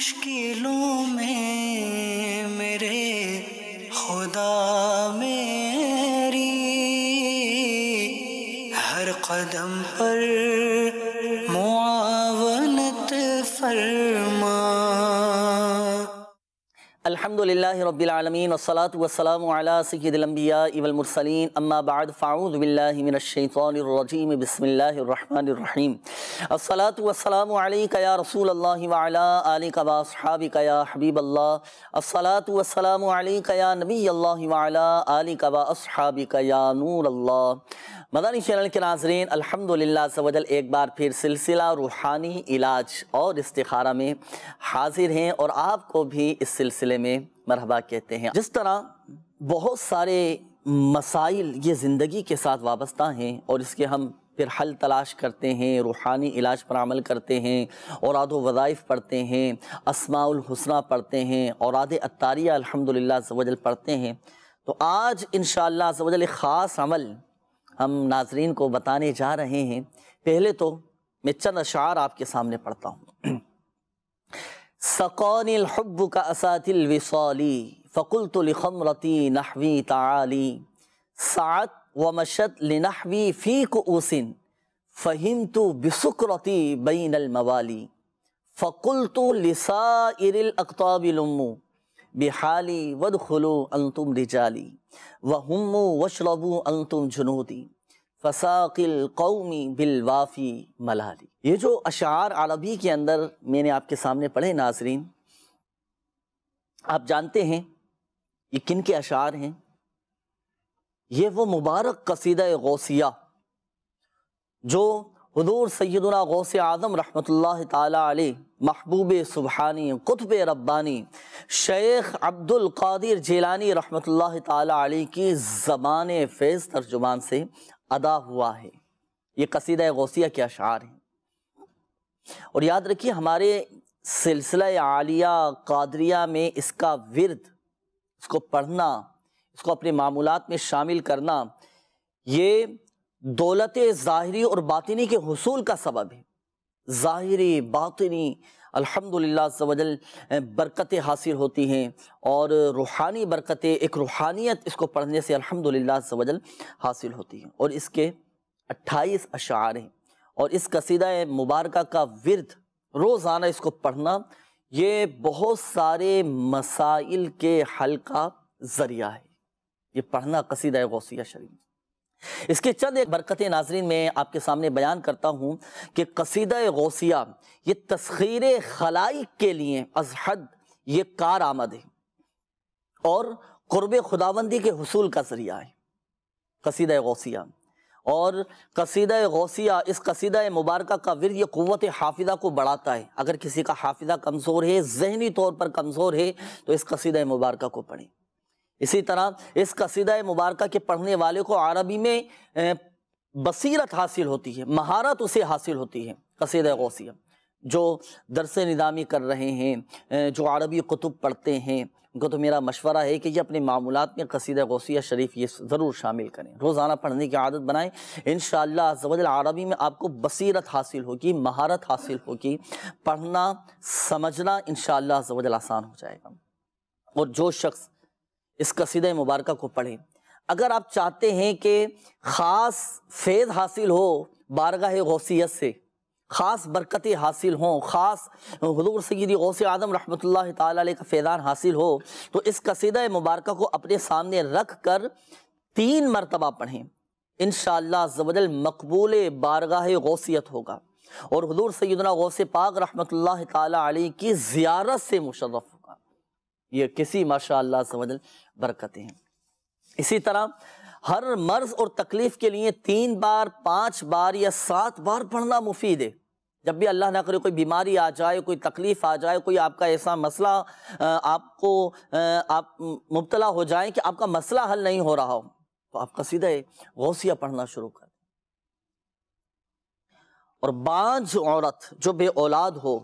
مشکلوں میں میرے خدا میری ہر قدم پر معاونت فرما۔ الحمدللہ رب العالمین والصلاة والسلام علی سید الانبیاء والمرسلین، اما بعد فاعوذ باللہ من الشیطان الرجیم، بسم اللہ الرحمن الرحیم۔ الصلاة والسلام علیک یا رسول اللہ وعلی آلک واصحابک یا حبیب اللہ۔ الصلاة والسلام علیک یا نبی اللہ وعلی آلک واصحابک یا نور اللہ۔ مدنی چینل کے ناظرین، الحمدللہ عز و جل ایک بار پھر سلسلہ روحانی علاج اور استخارہ میں حاضر ہیں اور آپ کو بھی اس سلسلے میں مرحبا کہتے ہیں۔ جس طرح بہت سارے مسائل یہ زندگی کے ساتھ وابستہ ہیں اور اس کے ہم پھر حل تلاش کرتے ہیں، روحانی علاج پر عمل کرتے ہیں، اوراد و وظائف پڑھتے ہیں، اسماء الحسنہ پڑھتے ہیں، اوراد عطاریہ الحمدللہ عز و جل پڑھتے ہیں، تو آج انشاءاللہ عز و جل ایک خاص عمل ہم ناظرین کو بتانے جا رہے ہیں۔ پہلے تو میں چند اشعار آپ کے سامنے پڑھتا ہوں۔ سقانی الحب کأسات الوصال فقلت لخمرتی نحوی تعالی سعت ومشت لنحوی فی کؤوس فہمت بسکرتی بین الموالی فقلت لسائر الاقطاب لموا بحالی وادخلوا انتم رجالی وہموا واشربوا انتم جنودی فساق القوم بالوافی ملالی۔ یہ جو اشعار عربی کے اندر میں نے آپ کے سامنے پڑھے ناظرین، آپ جانتے ہیں یہ کن کے اشعار ہیں؟ یہ وہ مبارک قصیدہ غوثیہ جو حضور سیدنا غوث اعظم رحمۃ اللہ تعالی علیہ، محبوب سبحانی، قطب ربانی، شیخ عبد القادر جیلانی رحمۃ اللہ تعالی علیہ کی زبان فیض ترجمان سے ادا ہوا ہے۔ یہ قصیدہ غوثیہ کے اشعار ہیں، اور یاد رکھیے ہمارے سلسلہ عالیہ قادریہ میں اس کا ورد، اس کو پڑھنا، اس کو اپنے معمولات میں شامل کرنا، یہ دولت ظاہری اور باطنی کے حصول کا سبب ہے۔ ظاہری باطنی الحمدللہ عز و جل برکتیں حاصل ہوتی ہیں، اور روحانی برکتیں، ایک روحانیت اس کو پڑھنے سے الحمدللہ عز و جل حاصل ہوتی ہیں۔ اور اس کے 28 اشعار ہیں، اور اس قصیدہ مبارکہ کا ورد روزانہ اس کو پڑھنا یہ بہت سارے مسائل کے حل کا ذریعہ ہے۔ یہ پڑھنا قصیدہ غوثیہ شریف، اس کے چند ایک برکتیں ناظرین میں آپ کے سامنے بیان کرتا ہوں کہ قصیدہ غوثیہ یہ تسخیر خلائق کے لیے از حد یہ کارآمد ہے اور قرب خداوندی کے حصول کا ذریعہ ہے قصیدہ غوثیہ۔ اور قصیدہ غوثیہ، اس قصیدہ مبارکہ کا ورد یہ قوت حافظہ کو بڑھاتا ہے۔ اگر کسی کا حافظہ کمزور ہے، ذہنی طور پر کمزور ہے، تو اس قصیدہ مبارکہ کو پڑھیں۔ اسی طرح اس قصیدہ مبارکہ کے پڑھنے والے کو عربی میں بصیرت حاصل ہوتی ہے، مہارت اسے حاصل ہوتی ہے۔ قصیدہ غوثیہ جو درس نظامی کر رہے ہیں، جو عربی کتب پڑھتے ہیں، ان کو تو میرا مشورہ ہے کہ یہ اپنے معمولات میں قصیدہ غوثیہ شریف یہ ضرور شامل کریں، روزانہ پڑھنے کی عادت بنائیں۔ انشاءاللہ عز و جل عربی میں آپ کو بصیرت حاصل ہوگی، مہارت حاصل ہوگی، پڑھنا سمجھنا انشاءاللہ عز و جل آسان ہو جائے گا۔ اور جو شخص اس قصیدہ مبارکہ کو پڑھیں، اگر آپ چاہتے ہیں کہ خاص فیض حاصل ہو بارگاہ غوثیت سے، خاص برکتیں حاصل ہوں، خاص حضور سیدی غوث اعظم رحمۃ اللہ تعالی علیہ کا فیضان حاصل ہو، تو اس قصیدہ مبارکہ کو اپنے سامنے رکھ کر 3 مرتبہ پڑھیں، انشاءاللہ عز و جل مقبول بارگاہ غوثیت ہوگا، اور حضور سیدنا غوث پاک رحمۃ اللہ تعالی علیہ کی زیارت سے مشرف ہوگا۔ یہ کسی ماشاءاللہ عز و جل برکتیں ہیں۔ اسی طرح ہر مرض اور تکلیف کے لیے 3 بار، 5 بار یا 7 بار پڑھنا مفید ہے۔ جب بھی اللہ نہ کرے کوئی بیماری آ جائے، کوئی تکلیف آ جائے، کوئی آپ کا ایسا مسئلہ آپ مبتلا ہو جائیں کہ آپ کا مسئلہ حل نہیں ہو رہا ہو، تو آپ قصیدہ غوثیہ پڑھنا شروع کریں۔ اور بانجھ عورت جو بے اولاد ہو،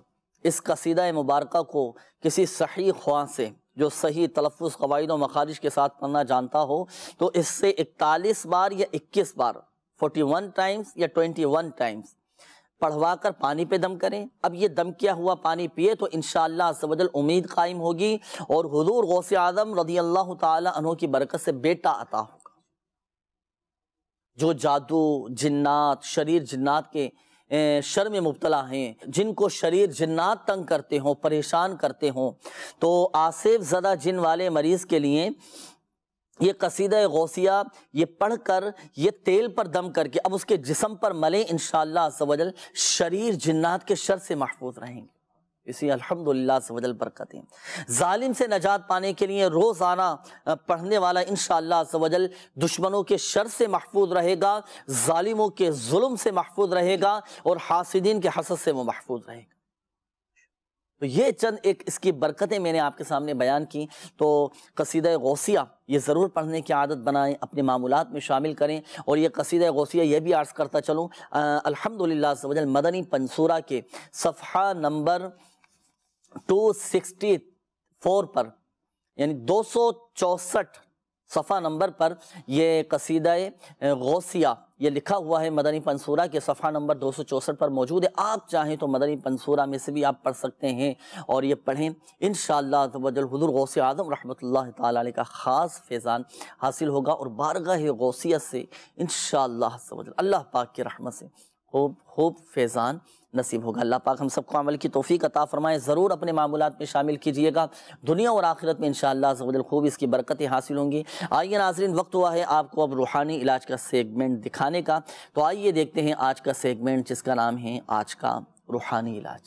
اس قصیدہ مبارکہ کو کسی صحیح خواہ سے جو صحیح تلفظ قواعد و مخارج کے ساتھ پڑھنا جانتا ہو، تو اس سے 41 بار یا 21 بار 41 ٹائمز یا 21 ٹائمز پڑھوا کر پانی پہ دم کریں. اب یہ دم کیا ہوا پانی پیے تو انشاءاللہ عز و جل امید قائم ہوگی اور حضور غوث اعظم رضی اللہ تعالی عنہ کی برکت سے بیٹا عطا ہوگا. جو جادو جنات شریر جنات کے شر میں مبتلا ہیں، جن کو شریر جنات تنگ کرتے ہوں پریشان کرتے ہوں، تو آصف زدہ جن والے مریض کے لیے یہ قصیدہ غوثیہ یہ پڑھ کر یہ تیل پر دم کر کے اب اس کے جسم پر ملیں، انشاءاللہ عز و جل شریر جنات کے شر سے محفوظ رہیں گے. اسی الحمدللہ عز و جل برکتیں. ظالم سے نجات پانے کے لیے روزانہ پڑھنے والا انشاءاللہ عز و جل دشمنوں کے شر سے محفوظ رہے گا، ظالموں کے ظلم سے محفوظ رہے گا اور حاسدین کے حسد سے وہ محفوظ رہے گا. تو یہ چند ایک اس کی برکتیں میں نے آپ کے سامنے بیان کی. تو قصیدہ غوثیہ یہ ضرور پڑھنے کی عادت بنائیں، اپنے معمولات میں شامل کریں. اور یہ قصیدہ غوثیہ یہ بھی عرض کرتا چلوں الحمدللہ عز و جل مدنی پنصورہ کے صفحہ نمبر 264 پر یعنی 264 صفحہ نمبر پر یہ قصیدہ غوثیہ یہ لکھا ہوا ہے، مدنی پنصورہ کے صفحہ نمبر 264 پر موجود ہے. آپ چاہیں تو مدنی پنصورہ میں سے بھی آپ پڑھ سکتے ہیں اور یہ پڑھیں. انشاءاللہ عز و جل حضور غوث اعظم رحمۃ اللہ تعالی علیہ کا خاص فیضان حاصل ہوگا اور بارگاہ غوثیہ سے انشاءاللہ عز و جل اللہ پاک کی رحمت سے خوب فیضان نصیب ہوگا. اللہ پاک ہم سب کو عمل کی توفیق عطا فرمائے. ضرور اپنے معمولات میں شامل کیجئے گا، دنیا اور آخرت میں انشاءاللہ عز و جل خوب اس کی برکتیں حاصل ہوں گی. آئیے ناظرین، وقت ہوا ہے آپ کو اب روحانی علاج کا سیگمنٹ دکھانے کا. تو آئیے دیکھتے ہیں آج کا سیگمنٹ جس کا نام ہے آج کا روحانی علاج.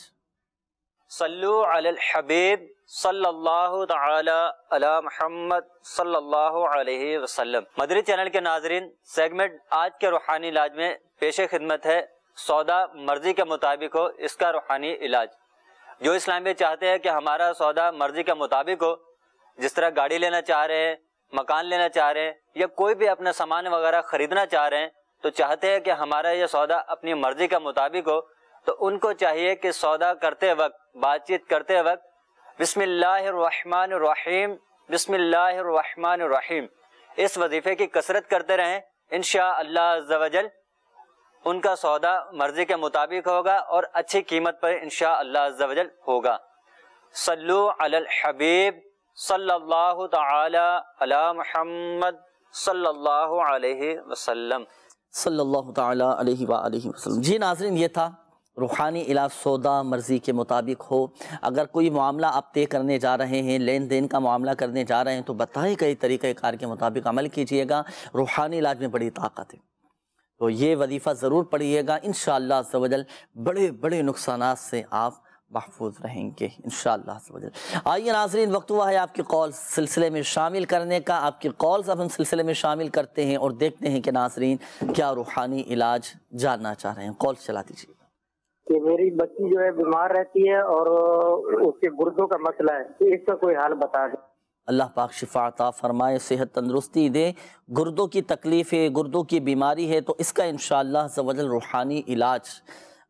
صلو علی الحبیب صلی اللہ تعالی علی محمد صلی اللہ علیہ وسلم. مدری چینل کے ناظرین، سیگمنٹ آج کے روحانی علاج میں پیش خدمت ہے سودا مرضی کے مطابق ہو، اس کا روحانی علاج. جو اسلام میں چاہتے ہیں کہ ہمارا سودا مرضی کے مطابق ہو، جس طرح گاڑی لینا چاہ رہے ہیں، مکان لینا چاہ رہے ہیں یا کوئی بھی اپنا سامان وغیرہ خریدنا چاہ رہے ہیں، تو چاہتے ہیں کہ ہمارا یہ سودا اپنی مرضی کا مطابق ہو، تو ان کو چاہیے کہ سودا کرتے وقت، بات چیت کرتے وقت بسم اللہ الرحمن الرحیم بسم اللہ الرحمن الرحیم اس وظیفے کی کثرت کرتے رہیں. انشاءاللہ عز و جل ان کا سودا مرضی کے مطابق ہوگا اور اچھی قیمت پر انشاءاللہ عز و جل ہوگا. صلو علی الحبیب صلی اللہ تعالی علی محمد صلی اللہ علیہ وسلم. صلی اللہ تعالی علیہ وآلہ وسلم. جی ناظرین، یہ تھا روحانی علاج سودا مرضی کے مطابق ہو. اگر کوئی معاملہ آپ طے کرنے جا رہے ہیں، لین دین کا معاملہ کرنے جا رہے ہیں، تو بتائے گئے طریقہ کار کے مطابق عمل کیجئے گا. روحانی علاج میں بڑی طاقت ہے، تو یہ وظیفہ ضرور پڑھیے گا. انشاءاللہ عز و جل بڑے بڑے نقصانات سے آپ محفوظ رہیں گے انشاءاللہ عز و جل. آئیے ناظرین، وقت ہوا ہے آپ کی کال سلسلے میں شامل کرنے کا. آپ کی کالز اب ہم سلسلے میں شامل کرتے ہیں اور دیکھتے ہیں کہ ناظرین کیا روحانی علاج جاننا چاہ رہے ہیں. کال چلا دیجیے. کہ میری بچی جو ہے بیمار رہتی ہے اور اس کے گردوں کا مسئلہ ہے، تو اس کا کوئی حل بتا دیں. اللہ پاک شفا عطا فرمائے، صحت تندرستی دے. گردوں کی تکلیف ہے، گردوں کی بیماری ہے، تو اس کا انشاءاللہ عز و جل روحانی علاج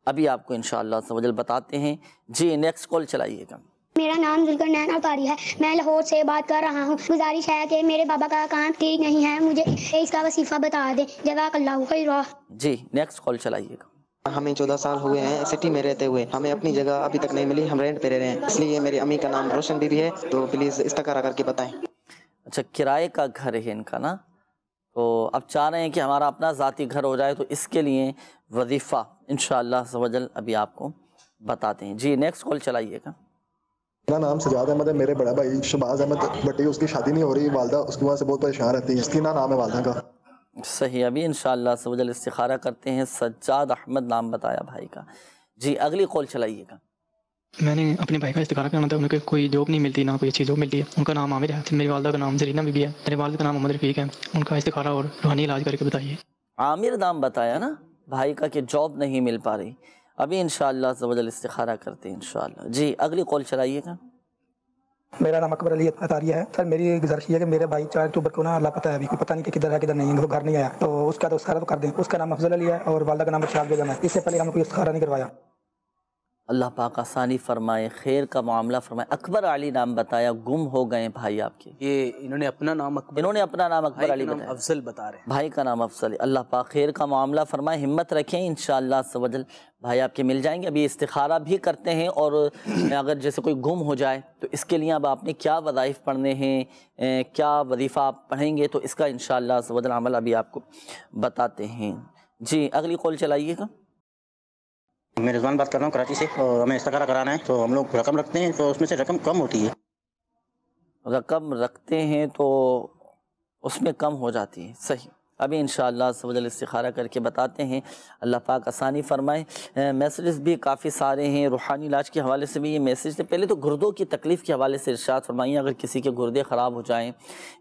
ابھی آپ کو انشاءاللہ عز و جل بتاتے ہیں. جی نیکسٹ کال چلائیے گا. میرا نام ذوالقرنین اوتاری ہے، میں لاہور سے بات کر رہا ہوں. گزارش ہے کہ میرے بابا کا کان ٹھیک نہیں ہے، مجھے اس کا وظیفہ بتا دیں. جزاک اللہ خیرا. جی نیکسٹ کال چلائیے گا. ہمیں 14 سال ہوئے ہیں سٹی میں رہتے ہوئے، ہمیں اپنی جگہ ابھی تک نہیں ملی، ہم رینٹ پہ رہ رہے ہیں. اس لیے میری امی کا نام روشن بی بی ہے، تو پلیز استخارہ کر کے بتائیں. اچھا، کرائے کا گھر ہے ان کا نا، تو اب چاہ رہے ہیں کہ ہمارا اپنا ذاتی گھر ہو جائے، تو اس کے لیے وظیفہ انشاءاللہ عز و جل ابھی آپ کو بتاتے ہیں. جی نیکسٹ کال چلائیے گا. میرا نام سجاد احمد ہے، میرے بڑا بھائی شہباز احمد بٹی، اس کی شادی نہیں ہو رہی، والدہ اس کی وجہ سے بہت پریشان رہتی ہے. اس کی نام ہے والدہ کا. صحیح، ابھی انشاءاللہ عز و جل استخارہ کرتے ہیں. سجاد احمد نام بتایا بھائی کا. جی اگلی کال چلائیے گا. میں نے اپنے بھائی کا استخارہ کرنا تھا، ان کو کوئی جاب نہیں ملتی، نہ کوئی اچھی جاب ملتی ہے. ان کا نام عامر ہے، میری والدہ کا نام زرینہ بی بی ہے، میرے والد کا نام محمد رفیق ہے. ان کا استخارہ اور روحانی علاج کر کے بتائیے. عامر نام بتایا نا بھائی کا کہ جاب نہیں مل پا رہی. ابھی انشاءاللہ عز و جل استخارہ کرتے ہیں انشاءاللہ. جی اگلی کال چلائیے گا. میرا نام اکبر علی عطاریہ ہے. سر میری گزارش یہ ہے کہ میرے بھائی 4 اکتوبر کو نا اللہ پتہ ہے ابھی کوئی پتہ نہیں کہ کدھر ہے کدھر نہیں ہے، وہ گھر نہیں آیا، تو اس کا تو استخارہ تو کر دیں. اس کا نام افضل علی ہے اور والدہ کا نام ارشاد بیگم ہے. اس سے پہلے ہم کوئی استخارہ نہیں کروایا. اللہ پاک آسانی فرمائے، خیر کا معاملہ فرمائے۔ اکبر علی نام بتایا، گم ہو گئے بھائی آپ کے؟ یہ انہوں نے اپنا نام اکبر علی بتایا، افضل بتا رہے ہیں، بھائی کا نام افضل ہے۔ اللہ پاک خیر کا معاملہ فرمائے، ہمت رکھیں، انشاءاللہ عز و جل بھائی آپ کے مل جائیں گے۔ ابھی استخارہ بھی کرتے ہیں، اور اگر جیسے کوئی گم ہو جائے تو اس کے لیے اب آپ نے کیا وظائف پڑھنے ہیں، کیا وظیفہ آپ پڑھیں گے، تو اس کا انشاءاللہ عز و جل عمل ابھی آپ کو بتاتے ہیں۔ جی اگلی کال چلائیے گا۔ میں رضوان بات کر رہا ہوں کراچی سے، اور ہمیں استخارہ کرانا ہے، تو ہم لوگ رقم رکھتے ہیں تو اس میں سے رقم کم ہوتی ہے۔ رقم رکھتے ہیں تو اس میں کم ہو جاتی ہے، صحیح۔ ابھی انشاءاللہ عز و جل استخارہ کر کے بتاتے ہیں، اللہ پاک آسانی فرمائے۔ میسیجز بھی کافی سارے ہیں، روحانی علاج کے حوالے سے بھی یہ میسیج تھے۔ پہلے تو گردوں کی تکلیف کے حوالے سے ارشاد فرمائیے، اگر کسی کے گردے خراب ہو جائیں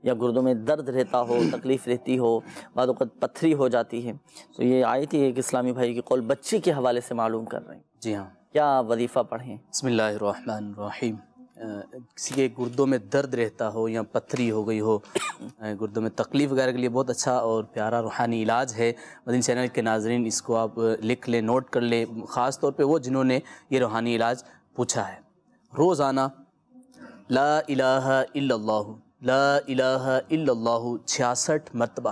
یا گردوں میں درد رہتا ہو، تکلیف رہتی ہو، بعض اوقات پتھری ہو جاتی ہے، تو یہ آئی تھی ایک اسلامی بھائی کی قول بچی کے حوالے سے معلوم کر رہے ہیں۔ جی ہاں، کیا وظیفہ پڑھیں؟ بسم اللہ الرحمن الرحیم۔ کسی کے گردوں میں درد رہتا ہو یا پتھری ہو گئی ہو، گردوں میں تکلیف وغیرہ کے لیے بہت اچھا اور پیارا روحانی علاج ہے۔ مدنی چینل کے ناظرین اس کو آپ لکھ لیں، نوٹ کر لیں، خاص طور پہ وہ جنہوں نے یہ روحانی علاج پوچھا ہے۔ روزانہ لا الہ الا اللہ، لا الہ الا اللہ 66 مرتبہ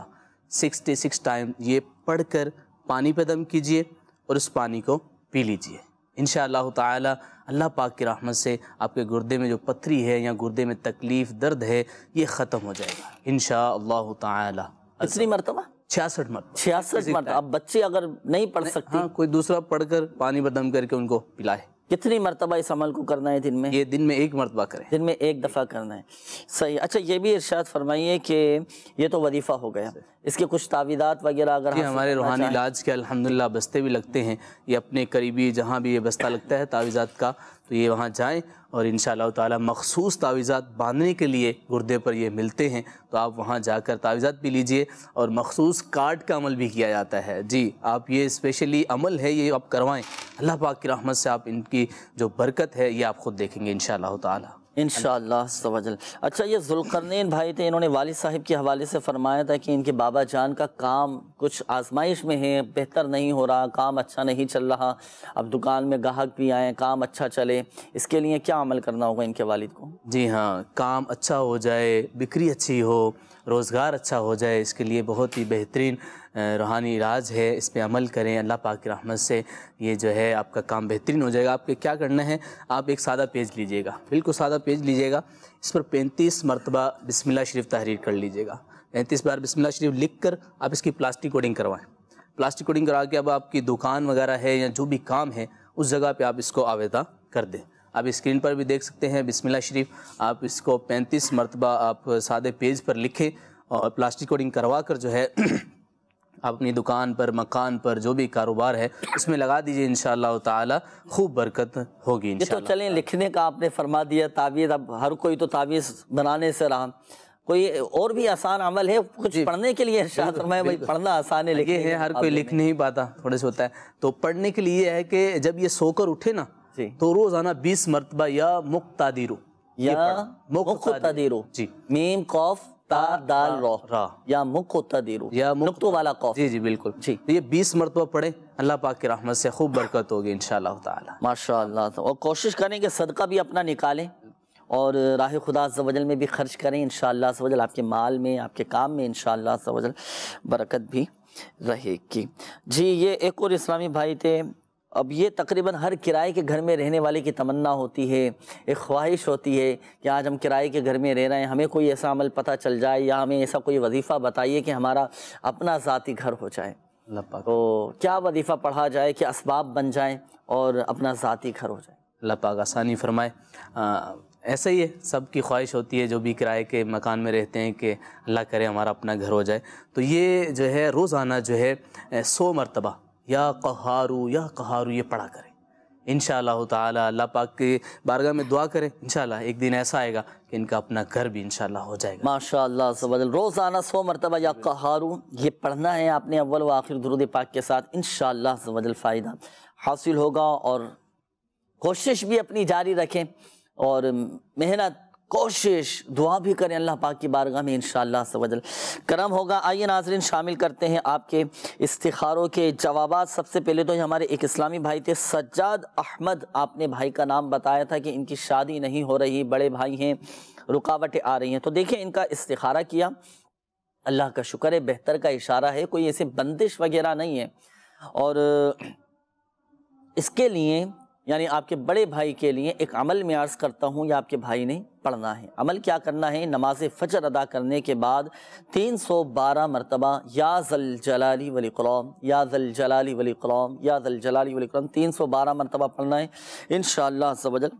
66 ٹائم یہ پڑھ کر پانی پہ دم کیجئے اور اس پانی کو پی لیجئے۔ انشاءاللہ تعالی اللہ پاک کی رحمت سے آپ کے گردے میں جو پتھری ہے یا گردے میں تکلیف درد ہے یہ ختم ہو جائے گا انشاءاللہ تعالی۔ کتنی مرتبہ؟ 66 مرتبہ۔ 66 مرتبہ۔ اب بچے اگر نہیں پڑھ سکتے، ہاں کوئی دوسرا پڑھ کر پانی پر دم کر کے ان کو پلائے۔ کتنی مرتبہ اس عمل کو کرنا ہے دن میں؟ یہ دن میں 1 مرتبہ کریں، دن میں 1 دفعہ کرنا ہے، صحیح۔ اچھا یہ بھی ارشاد فرمائیے کہ یہ تو وظیفہ ہو گیا، اس کے کچھ تعویذات وغیرہ اگر ہمارے روحانی علاج کے الحمدللہ بستے بھی لگتے ہیں، یہ اپنے قریبی جہاں بھی یہ بستہ لگتا ہے تعویذات کا، تو یہ وہاں جائیں اور انشاءاللہ تعالی مخصوص تعویذات باندھنے کے لیے گردے پر یہ ملتے ہیں، تو آپ وہاں جا کر تعویذات بھی لیجئے، اور مخصوص کارڈ کا عمل بھی کیا جاتا ہے۔ جی آپ یہ اسپیشلی عمل ہے، یہ آپ کروائیں، اللہ پاک کی رحمت سے آپ ان کی جو برکت ہے یہ آپ خود دیکھیں گے انشاءاللہ تعالی۔ انشاءاللہ عز و جل۔ اچھا یہ ذوالقرنین بھائی تھے، انہوں نے والد صاحب کے حوالے سے فرمایا تھا کہ ان کے بابا جان کا کام کچھ آزمائش میں ہے، بہتر نہیں ہو رہا، کام اچھا نہیں چل رہا، اب دکان میں گاہک بھی آئیں، کام اچھا چلے، اس کے لیے کیا عمل کرنا ہوگا ان کے والد کو؟ جی ہاں، کام اچھا ہو جائے، بکری اچھی ہو، روزگار اچھا ہو جائے، اس کے لیے بہت ہی بہترین روحانی علاج ہے، اس پہ عمل کریں، اللہ پاک کی رحمت سے یہ جو ہے آپ کا کام بہترین ہو جائے گا۔ آپ کے کیا کرنا ہے، آپ ایک سادہ پیج لیجئے گا، بالکل سادہ پیج لیجئے گا، اس پر 35 مرتبہ بسم اللہ شریف تحریر کر لیجئے گا، 35 بار بسم اللہ شریف لکھ کر آپ اس کی پلاسٹک کوڈنگ کروائیں۔ پلاسٹک کوڈنگ کرا کے اب آپ کی دکان وغیرہ ہے یا جو بھی کام ہے اس جگہ پہ آپ اس کو آویزہ کر دیں۔ آپ اسکرین پر بھی دیکھ سکتے ہیں بسم اللہ شریف، آپ اس کو 35 مرتبہ آپ سادے پیج پر لکھیں اور پلاسٹک کوڈنگ کروا کر جو ہے آپ اپنی دکان پر، مکان پر، جو بھی کاروبار ہے اس میں لگا دیجئے، انشاءاللہ تعالی خوب برکت ہوگی انشاءاللہ۔ یہ تو چلیں لکھنے کا آپ نے فرما دیا، تعویذ اب ہر کوئی تو تعویذ بنانے سے رہا، کوئی اور بھی آسان عمل ہے کچھ پڑھنے کے لیے ارشاد فرمایا؟ بھائی پڑھنا آسان ہے، یہ ہے ہر کوئی لکھ نہیں پاتا، تھوڑے سے ہوتا ہے، تو پڑھنے کے لیے یہ ہے کہ جب یہ سو کر اٹھے نا تو روزانہ 20 مرتبہ یا مقتدیرو، یا مقتدیرو، جی میم قاف تا دال را، یا مقتدیرو، یا نقطوں والا قاف، جی جی بالکل، جی یہ 20 مرتبہ پڑھیں، اللہ پاک کی رحمت سے خوب برکت ہوگی انشاءاللہ تعالی۔ ماشاءاللہ، اور کوشش کریں کہ صدقہ بھی اپنا نکالیں اور راہ خدا عز و جل میں بھی خرچ کریں، انشاءاللہ عز و جل آپ کے مال میں، آپ کے کام میں انشاءاللہ عز و جل برکت بھی رہے گی۔ جی یہ ایک اور اسلامی بھائی تھے، اب یہ تقریباً ہر کرائے کے گھر میں رہنے والے کی تمنا ہوتی ہے، ایک خواہش ہوتی ہے کہ آج ہم کرائے کے گھر میں رہ رہے ہیں، ہمیں کوئی ایسا عمل پتہ چل جائے یا ہمیں ایسا کوئی وظیفہ بتائیے کہ ہمارا اپنا ذاتی گھر ہو جائے، تو کیا وظیفہ پڑھا جائے کہ اسباب بن جائیں اور اپنا ذاتی گھر ہو جائے؟ اللہ پاک آسانی فرمائے۔ ایسا ہی ہے، سب کی خواہش ہوتی ہے جو بھی کرائے کے مکان میں رہتے ہیں کہ اللہ کرے ہمارا اپنا گھر ہو جائے، تو یہ جو ہے روزانہ جو ہے 100 مرتبہ یا قہارو یہ پڑھا کریں انشاءاللہ تعالی۔ اللہ پاک کی بارگاہ میں دعا کریں، انشاءاللہ ایک دن ایسا آئے گا کہ ان کا اپنا گھر بھی انشاءاللہ ہو جائے گا ماشاءاللہ عز و جل۔ روزانہ 100 مرتبہ یا قہارو یہ پڑھنا ہے آپ نے اول و آخر درود پاک کے ساتھ، انشاءاللہ عز و جل فائدہ حاصل ہوگا، اور کوشش بھی اپنی جاری رکھیں اور محنت کوشش دعا بھی کریں اللہ پاک کی بارگاہ میں، انشاءاللہ سوجل کرم ہوگا۔ آئیے ناظرین شامل کرتے ہیں آپ کے استخاروں کے جوابات۔ سب سے پہلے تو ہمارے ایک اسلامی بھائی تھے سجاد احمد، آپ نے بھائی کا نام بتایا تھا کہ ان کی شادی نہیں ہو رہی، بڑے بھائی ہیں، رکاوٹیں آ رہی ہیں۔ تو دیکھیں ان کا استخارہ کیا، اللہ کا شکر ہے، بہتر کا اشارہ ہے، کوئی ایسے بندش وغیرہ نہیں ہے۔ اور اس کے لیے یعنی آپ کے بڑے بھائی کے لیے ایک عمل میں عرض کرتا ہوں، یا آپ کے بھائی نے پڑھنا ہے۔ عمل کیا کرنا ہے؟ نماز فجر ادا کرنے کے بعد 312 مرتبہ یا ذل جلالی والاکرام، یا ذل جلالی والاکرام، یا ذل جلالی والاکرام 312 مرتبہ پڑھنا ہے۔ انشاءاللہ عز و جل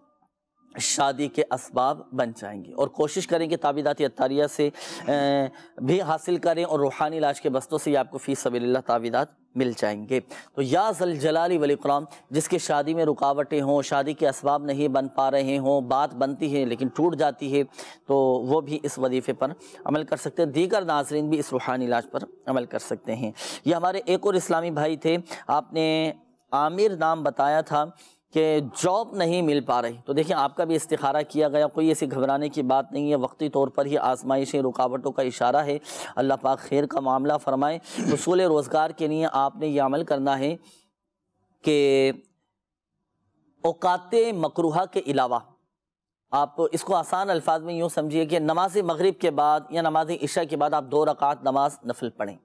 شادی کے اسباب بن جائیں گے، اور کوشش کریں کہ تعویذات عطاریہ سے بھی حاصل کریں، اور روحانی علاج کے بستوں سے آپ کو فی سبیل اللہ تعویذات مل جائیں گے۔ تو یا ذل جلالی والاکرام، جس کے شادی میں رکاوٹیں ہوں، شادی کے اسباب نہیں بن پا رہے ہوں، بات بنتی ہے لیکن ٹوٹ جاتی ہے، تو وہ بھی اس وظیفے پر عمل کر سکتے ہیں۔ دیگر ناظرین بھی اس روحانی علاج پر عمل کر سکتے ہیں۔ یہ ہمارے ایک اور اسلامی بھائی تھے، آپ نے عامر نام بتایا تھا کہ جاب نہیں مل پا رہی۔ تو دیکھیں آپ کا بھی استخارہ کیا گیا، کوئی ایسی گھبرانے کی بات نہیں ہے، وقتی طور پر ہی آزمائشیں، رکاوٹوں کا اشارہ ہے، اللہ پاک خیر کا معاملہ فرمائے۔ حصول روزگار کے لیے آپ نے یہ عمل کرنا ہے کہ اوقات مکروہہ کے علاوہ، آپ اس کو آسان الفاظ میں یوں سمجھیے کہ نماز مغرب کے بعد یا نماز عشاء کے بعد آپ 2 رکعت نماز نفل پڑھیں۔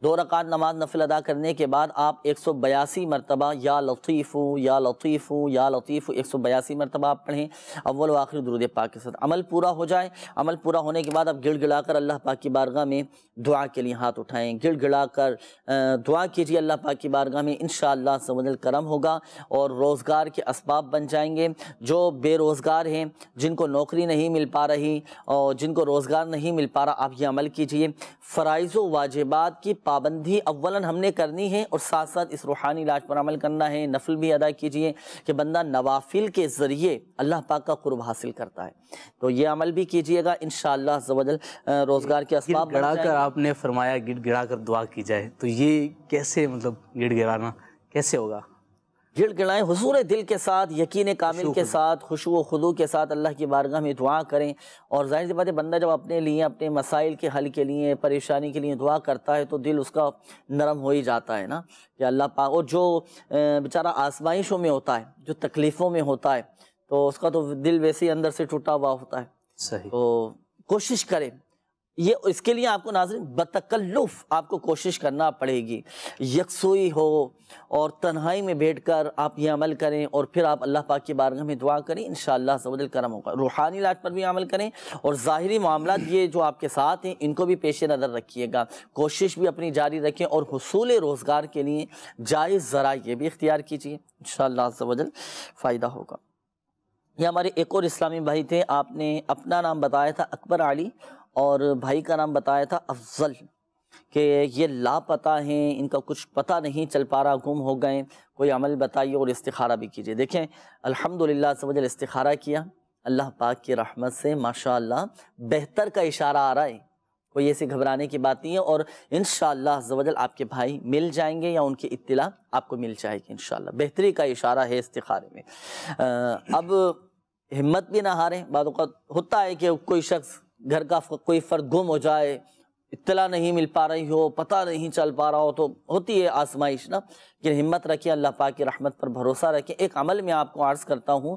2 رکعت نماز نفل ادا کرنے کے بعد آپ 182 مرتبہ یا لطیف یا لطیف یا لطیف 182 مرتبہ آپ پڑھیں، اول و آخر درود پاک کے ساتھ۔ عمل پورا ہو جائے، عمل پورا ہونے کے بعد آپ گڑ گڑا کر اللہ پاک کی بارگاہ میں دعا کے لیے ہاتھ اٹھائیں، گڑ گڑا کر دعا کیجیے اللہ پاک کی بارگاہ میں، انشاءاللہ عز و جل کرم ہوگا اور روزگار کے اسباب بن جائیں گے۔ جو بے روزگار ہیں، جن کو نوکری نہیں مل پا رہی اور جن کو روزگار نہیں مل پا رہا، آپ یہ عمل کیجیے۔ فرائض و واجبات کی پابندی اولاً ہم نے کرنی ہے، اور ساتھ ساتھ اس روحانی علاج پر عمل کرنا ہے۔ نفل بھی ادا کیجئے کہ بندہ نوافل کے ذریعے اللہ پاک کا قرب حاصل کرتا ہے، تو یہ عمل بھی کیجئے گا انشاءاللہ عز و جل روزگار کے اسباب بن جائیں گے۔ گڑ کر آپ نے فرمایا گڑ گڑا کر دعا کی جائے، تو یہ کیسے مطلب گڑ گڑانا کیسے ہوگا؟ گڑ گڑائیں حضور دل کے ساتھ، یقین کامل کے ساتھ، خشوع و خضوع کے ساتھ اللہ کی بارگاہ میں دعا کریں۔ اور ظاہر سی بات ہے بندہ جب اپنے لیے، اپنے مسائل کے حل کے لیے، پریشانی کے لیے دعا کرتا ہے تو دل اس کا نرم ہو ہی جاتا ہے نا، کہ اللہ پاک، اور جو بیچارہ آزمائشوں میں ہوتا ہے، جو تکلیفوں میں ہوتا ہے، تو اس کا تو دل ویسے ہی اندر سے ٹوٹا ہوا ہوتا ہے۔ صحیح۔ تو کوشش کریں، یہ اس کے لیے آپ کو ناظرین بتکلف آپ کو کوشش کرنا پڑے گی، یکسوئی ہو اور تنہائی میں بیٹھ کر آپ یہ عمل کریں، اور پھر آپ اللہ پاک کی بارگاہ میں دعا کریں، انشاءاللہ عز و جل کرم ہوگا۔ روحانی علاج پر بھی عمل کریں، اور ظاہری معاملات یہ جو آپ کے ساتھ ہیں ان کو بھی پیش نظر رکھیے گا، کوشش بھی اپنی جاری رکھیں، اور حصول روزگار کے لیے جائز ذرائع یہ بھی اختیار کیجیے، انشاءاللہ عز و جل فائدہ ہوگا۔ یہ ہمارے ایک اور اسلامی بھائی تھے، آپ نے اپنا نام بتایا تھا اکبر علی، اور بھائی کا نام بتایا تھا افضل، کہ یہ لاپتہ ہیں، ان کا کچھ پتہ نہیں چل پا رہا، گم ہو گئے، کوئی عمل بتائیے اور استخارہ بھی کیجیے۔ دیکھیں الحمدللہ عز و جل استخارہ کیا، اللہ پاک کی رحمت سے ماشاءاللہ بہتر کا اشارہ آ رہا ہے، کوئی ایسی گھبرانے کی بات نہیں ہے، اور انشاءاللہ عز و جل آپ کے بھائی مل جائیں گے، یا ان کی اطلاع آپ کو مل جائے گی انشاءاللہ، بہتری کا اشارہ ہے استخارے میں۔ اب ہمت بھی نہ ہاریں، بعض اوقات ہوتا ہے کہ کوئی شخص گھر کا کوئی فرد گم ہو جائے، اطلاع نہیں مل پا رہی ہو، پتہ نہیں چل پا رہا ہو، تو ہوتی ہے آزمائش نا، کہ ہمت رکھیں، اللہ پاک کی رحمت پر بھروسہ رکھیں۔ ایک عمل میں آپ کو عرض کرتا ہوں،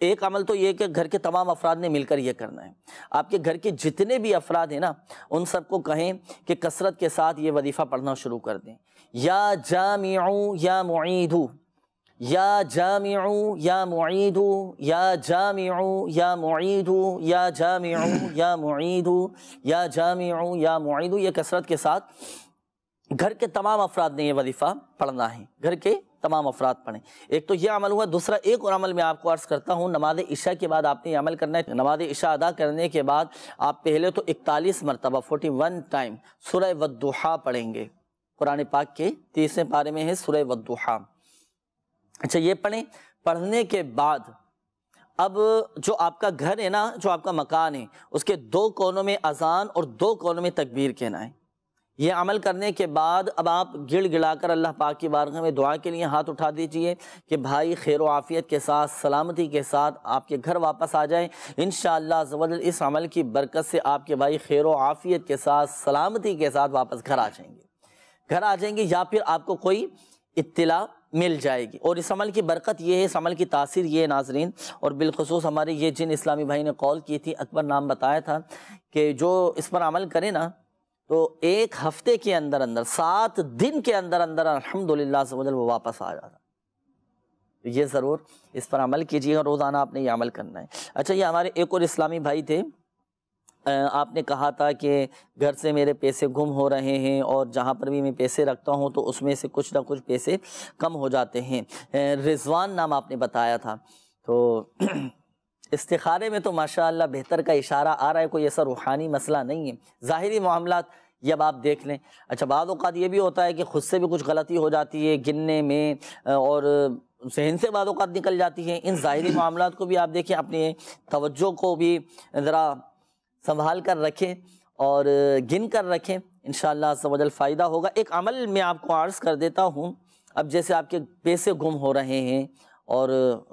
ایک عمل تو یہ کہ گھر کے تمام افراد نے مل کر یہ کرنا ہے۔ آپ کے گھر کے جتنے بھی افراد ہیں نا، ان سب کو کہیں کہ کثرت کے ساتھ یہ وظیفہ پڑھنا شروع کر دیں، یا جامعو یا معیدو، یا جامعو یا معیدو، یا جامعو یا معیدو، یا جامعو یا معیدو، یا جامعو یا معیدو، یہ کثرت کے ساتھ گھر کے تمام افراد نے یہ وظیفہ پڑھنا ہے، گھر کے تمام افراد پڑھیں۔ ایک تو یہ عمل ہوا، دوسرا ایک اور عمل میں آپ کو عرض کرتا ہوں، نماز عشاء کے بعد آپ نے یہ عمل کرنا ہے۔ نماز عشاء ادا کرنے کے بعد آپ پہلے تو 41 مرتبہ 41 ٹائم سورہ والضحیٰ پڑھیں گے، قرآن پاک کے 30ویں پارے میں ہے سورہ والضحیٰ۔ اچھا یہ پڑھیں، پڑھنے کے بعد اب جو آپ کا گھر ہے نا، جو آپ کا مکان ہے، اس کے 2 کونوں میں اذان اور 2 کونوں میں تکبیر کہنا ہے۔ یہ عمل کرنے کے بعد اب آپ گڑ گڑا کر اللہ پاک کی بارگاہ میں دعا کے لیے ہاتھ اٹھا دیجئے کہ بھائی خیر و عافیت کے ساتھ سلامتی کے ساتھ آپ کے گھر واپس آ جائیں۔ انشاءاللہ عز و جل اس عمل کی برکت سے آپ کے بھائی خیر و عافیت کے ساتھ سلامتی کے ساتھ واپس گھر آ جائیں گے یا پھر آپ کو کوئی اطلاع مل جائے گی۔ اور اس عمل کی برکت یہ ہے، اس عمل کی تاثیر یہ ہے ناظرین، اور بالخصوص ہمارے یہ جن اسلامی بھائی نے کال کی تھی، اکبر نام بتایا تھا کہ جو اس پر عمل کرے نا تو ایک ہفتے کے اندر 7 دن کے اندر الحمدللہ عز و جل وہ واپس آ جاتا۔ یہ ضرور اس پر عمل کیجیے، روزانہ آپ نے یہ عمل کرنا ہے۔ اچھا، یہ ہمارے ایک اور اسلامی بھائی تھے، آپ نے کہا تھا کہ گھر سے میرے پیسے گم ہو رہے ہیں اور جہاں پر بھی میں پیسے رکھتا ہوں تو اس میں سے کچھ نہ کچھ پیسے کم ہو جاتے ہیں۔ رضوان نام آپ نے بتایا تھا، تو استخارے میں تو ماشاءاللہ بہتر کا اشارہ آ رہا ہے، کوئی ایسا روحانی مسئلہ نہیں ہے، ظاہری معاملات یہ اب آپ دیکھ لیں۔ اچھا، بعض اوقات یہ بھی ہوتا ہے کہ خود سے بھی کچھ غلطی ہو جاتی ہے گننے میں اور ذہن سے بعض اوقات نکل جاتی ہے۔ ان ظاہری معاملات کو بھی آپ دیکھیں، اپنی توجہ کو بھی ذرا سنبھال کر رکھیں اور گن کر رکھیں، انشاءاللہ عز و جل فائدہ ہوگا۔ ایک عمل میں آپ کو عرض کر دیتا ہوں، اب جیسے آپ کے پیسے گم ہو رہے ہیں اور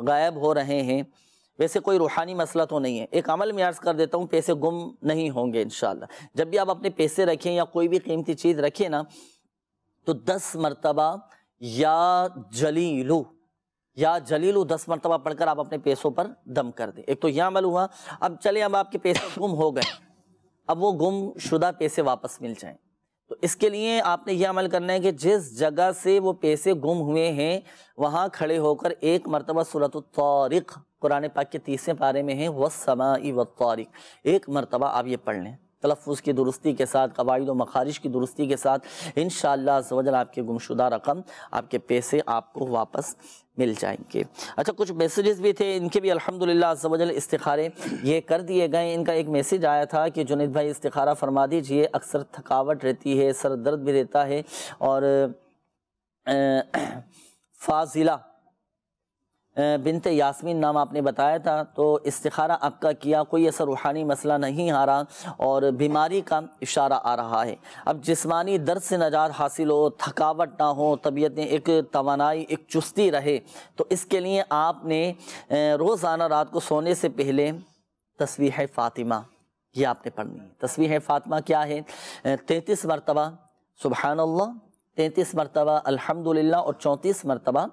غائب ہو رہے ہیں، ویسے کوئی روحانی مسئلہ تو نہیں ہے، ایک عمل میں عرض کر دیتا ہوں، پیسے گم نہیں ہوں گے انشاءاللہ۔ جب بھی آپ اپنے پیسے رکھیں یا کوئی بھی قیمتی چیز رکھیں نا تو 10 مرتبہ یا جلیلو 10 مرتبہ پڑھ کر آپ اپنے پیسوں پر دم کر دیں۔ ایک تو یہ عمل ہوا۔ اب چلیں، اب آپ کے پیسے گم ہو گئے، اب وہ گم شدہ پیسے واپس مل جائیں، تو اس کے لیے آپ نے یہ عمل کرنا ہے کہ جس جگہ سے وہ پیسے گم ہوئے ہیں وہاں کھڑے ہو کر ایک مرتبہ سورۃ الطارق قرآن پاک کے 30ویں پارے میں ہے، وَالسَّمَاءِ وَالطَّارِقِ، ایک مرتبہ آپ یہ پڑھ لیں تلفظ کی درستی کے ساتھ، قواعد و مخارج کی درستی کے ساتھ، انشاءاللہ عز و جل آپ کے گمشدہ رقم، آپ کے پیسے آپ کو واپس مل جائیں گے۔ اچھا، کچھ میسیجز بھی تھے، ان کے بھی الحمدللہ عز و جل استخارے یہ کر دیے گئے۔ ان کا ایک میسیج آیا تھا کہ جنید بھائی استخارہ فرما دیجئے، اکثر تھکاوٹ رہتی ہے، سر درد بھی رہتا ہے، اور فاضلہ بنت یاسمین نام آپ نے بتایا تھا، تو استخارہ آپ کا کیا، کوئی ایسا روحانی مسئلہ نہیں آ رہا اور بیماری کا اشارہ آ رہا ہے۔ اب جسمانی درد سے نجات حاصل ہو، تھکاوٹ نہ ہو، طبیعت میں ایک توانائی، ایک چستی رہے، تو اس کے لیے آپ نے روزانہ رات کو سونے سے پہلے تسبیح فاطمہ یہ آپ نے پڑھنی ہے۔ تسبیح فاطمہ کیا ہے؟ 33 مرتبہ سبحان اللہ، 33 مرتبہ الحمدللہ اور 34 مرتبہ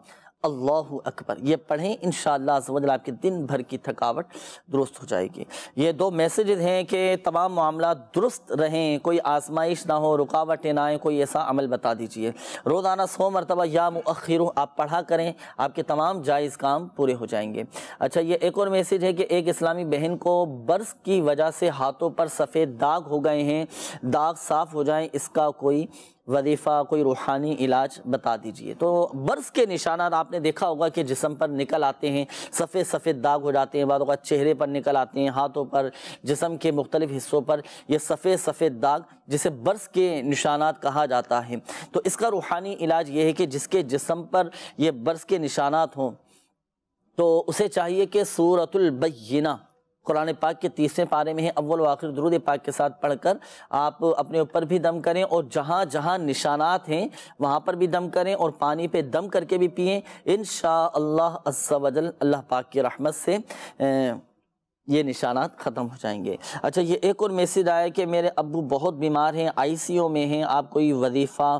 اللہ اکبر، یہ پڑھیں، انشاءاللہ عز و جل آپ کے دن بھر کی تھکاوٹ درست ہو جائے گی۔ یہ 2 میسیجز ہیں کہ تمام معاملات درست رہیں، کوئی آزمائش نہ ہو، رکاوٹیں نہ آئیں، کوئی ایسا عمل بتا دیجئے۔ روزانہ 100 مرتبہ یا مؤخر آپ پڑھا کریں، آپ کے تمام جائز کام پورے ہو جائیں گے۔ اچھا، یہ ایک اور میسیج ہے کہ ایک اسلامی بہن کو برس کی وجہ سے ہاتھوں پر سفید داغ ہو گئے ہیں، داغ صاف ہو جائیں، اس کا کوئی وظیفہ، کوئی روحانی علاج بتا دیجئے۔ تو برس کے نشانات آپ نے دیکھا ہوگا کہ جسم پر نکل آتے ہیں، سفید سفید داغ ہو جاتے ہیں، بعض اوقات چہرے پر نکل آتے ہیں، ہاتھوں پر، جسم کے مختلف حصوں پر یہ سفید سفید داغ، جسے برس کے نشانات کہا جاتا ہے۔ تو اس کا روحانی علاج یہ ہے کہ جس کے جسم پر یہ برس کے نشانات ہوں تو اسے چاہیے کہ سورۃ البینہ قرآن پاک کے 30ویں پارے میں ہے، اول و آخر درود پاک کے ساتھ پڑھ کر آپ اپنے اوپر بھی دم کریں اور جہاں جہاں نشانات ہیں وہاں پر بھی دم کریں اور پانی پہ دم کر کے بھی پئیں، انشاءاللہ عز و جل اللہ پاک کی رحمت سے یہ نشانات ختم ہو جائیں گے۔ اچھا، یہ ایک اور میسیج آیا کہ میرے ابو بہت بیمار ہیں، ICU میں ہیں، آپ کوئی وظیفہ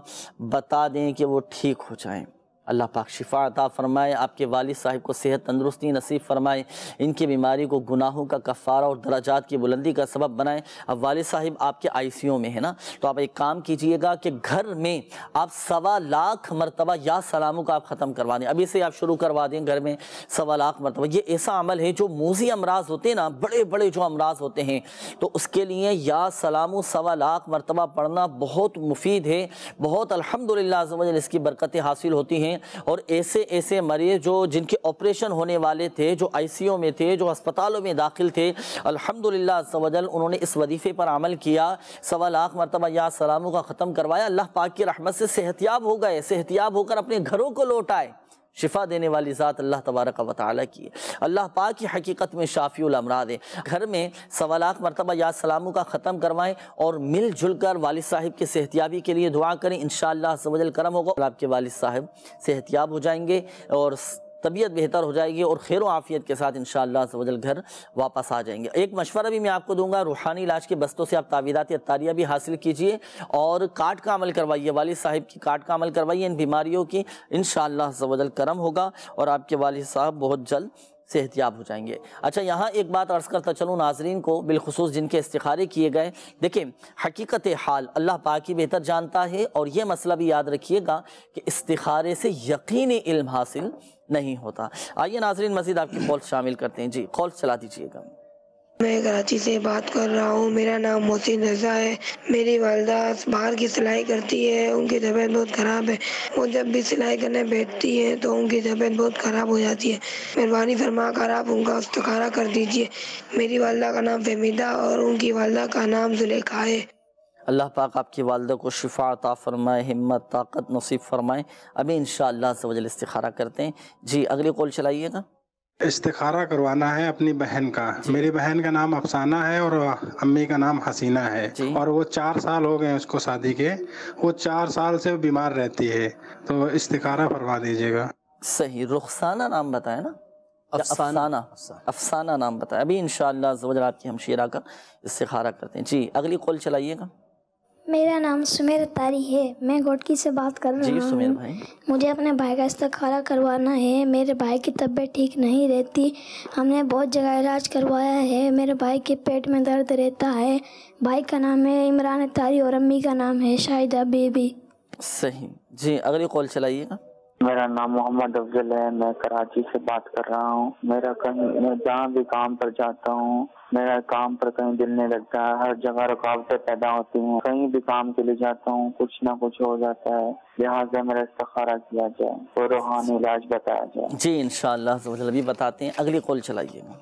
بتا دیں کہ وہ ٹھیک ہو جائیں۔ اللہ پاک شفا عطا فرمائے، آپ کے والد صاحب کو صحت تندرستی نصیب فرمائے، ان کی بیماری کو گناہوں کا کفارہ اور درجات کی بلندی کا سبب بنائے۔ اب والد صاحب آپ کے ICU میں ہے نا، تو آپ ایک کام کیجئے گا کہ گھر میں آپ 1.25 لاکھ مرتبہ یا سلاموں کا آپ ختم کروا دیں، ابھی سے آپ شروع کروا دیں گھر میں 1.25 لاکھ مرتبہ۔ یہ ایسا عمل ہے جو موذی امراض ہوتے ہیں نا، بڑے بڑے جو امراض ہوتے ہیں، تو اس کے لیے یا سلاموں 1.25 لاکھ مرتبہ پڑھنا بہت مفید ہے، بہت الحمدللہ عز و جل اس کی برکتیں حاصل ہوتی ہیں۔ اور ایسے مریض جن کے آپریشن ہونے والے تھے، جو ICU میں تھے، جو ہسپتالوں میں داخل تھے، الحمدللہ عز و جل انہوں نے اس وظیفے پر عمل کیا، 1.25 لاکھ مرتبہ یا سلاموں کا ختم کروایا، اللہ پاک کی رحمت سے صحتیاب ہو گئے، صحتیاب ہو کر اپنے گھروں کو لوٹ آئے۔ شفا دینے والی ذات اللہ تبارک و تعالیٰ کی ہے۔ اللہ پاک کی حقیقت میں شافی الامراض ہے۔ گھر میں 1.25 مرتبہ یا سلاموں کا ختم کروائیں اور مل جل کر والد صاحب کی صحتیابی کے لیے دعا کریں، انشاءاللہ عز و جل کرم ہوگا اور آپ کے والد صاحب صحتیاب ہو جائیں گے اور طبیعت بہتر ہو جائے گی اور خیر و عافیت کے ساتھ انشاءاللہ عز و جل گھر واپس آ جائیں گے۔ ایک مشورہ بھی میں آپ کو دوں گا، روحانی علاج کے بستوں سے آپ تعویذات عطاریہ بھی حاصل کیجئے اور کاٹ کا عمل کروائیے، والد صاحب کی کاٹ کا عمل کروائیے، ان بیماریوں کی انشاءاللہ عز و جل کرم ہوگا اور آپ کے والد صاحب بہت جلد صحتیاب ہو جائیں گے۔ اچھا، یہاں ایک بات عرض کرتا چلوں ناظرین کو، بالخصوص جن کے استخارے کیے گئے، دیکھیں حقیقت حال اللہ پاک ہی بہتر جانتا ہے، اور یہ مسئلہ بھی یاد رکھیے گا کہ استخارے سے یقینی علم حاصل نہیں ہوتا۔ آئیے ناظرین مزید آپ کی کال شامل کرتے ہیں۔ جی کال چلا دیجیے گا۔ میں کراچی سے بات کر رہا ہوں، میرا نام محسن رضا ہے۔ میری والدہ باہر کی سلائی کرتی ہے، ان کی طبیعت بہت خراب ہے۔ وہ جب بھی سلائی کرنے بیٹھتی ہے تو ان کی طبیعت بہت خراب ہو جاتی ہے۔ مہربانی فرما کر آپ ان کا استخارہ کر دیجیے۔ میری والدہ کا نام فہمیدہ اور ان کی والدہ کا نام زلیخا ہے۔ اللہ پاک آپ کی والدہ کو شفا عطا فرمائے، ہمت طاقت نصیب فرمائے۔ ابھی انشاءاللہ عز و جل استخارہ کرتے ہیں۔ جی اگلی کال چلائیے گا۔ استخارہ کروانا ہے اپنی بہن کا۔ میری بہن کا نام افسانہ ہے اور امی کا نام حسینہ ہے، اور وہ 4 سال ہو گئے اس کو شادی کے، وہ 4 سال سے بیمار رہتی ہے، تو استخارہ فرما دیجیے گا۔ صحیح، رخسانہ نام بتائے نا؟ افسانہ نام بتائے۔ ابھی انشاءاللہ عز و جل آپ کی ہمشیرہ کا استخارہ کرتے ہیں۔ جی اگلی کال چلائیے گا۔ میرا نام سمیر اتاری ہے، میں گھوٹکی سے بات کر رہا ہوں۔ جی سمیر بھائی، مجھے اپنے بھائی کا استخارہ کروانا ہے۔ میرے بھائی کی طبیعت ٹھیک نہیں رہتی، ہم نے بہت جگہ علاج کروایا ہے۔ میرے بھائی کے پیٹ میں درد رہتا ہے۔ بھائی کا نام ہے عمران اتاری اور امی کا نام ہے شاہدہ بیبی۔ صحیح، جی اگلی کال چلائیے گا۔ میرا نام محمد افضل ہے، میں کراچی سے بات کر رہا ہوں۔ میں جہاں بھی کام پر جاتا ہوں، میرا کام پر کہیں دل نہیں لگتا ہے، ہر جگہ رکاوٹیں پیدا ہوتی ہیں۔ کہیں بھی کام کے لیے جاتا ہوں کچھ نہ کچھ ہو جاتا ہے، لہٰذا میرا استخارہ کیا جائے اور روحانی علاج بتایا جائے۔ جی انشاءاللہ ابھی بتاتے ہیں، اگلی کال چلائیے گا۔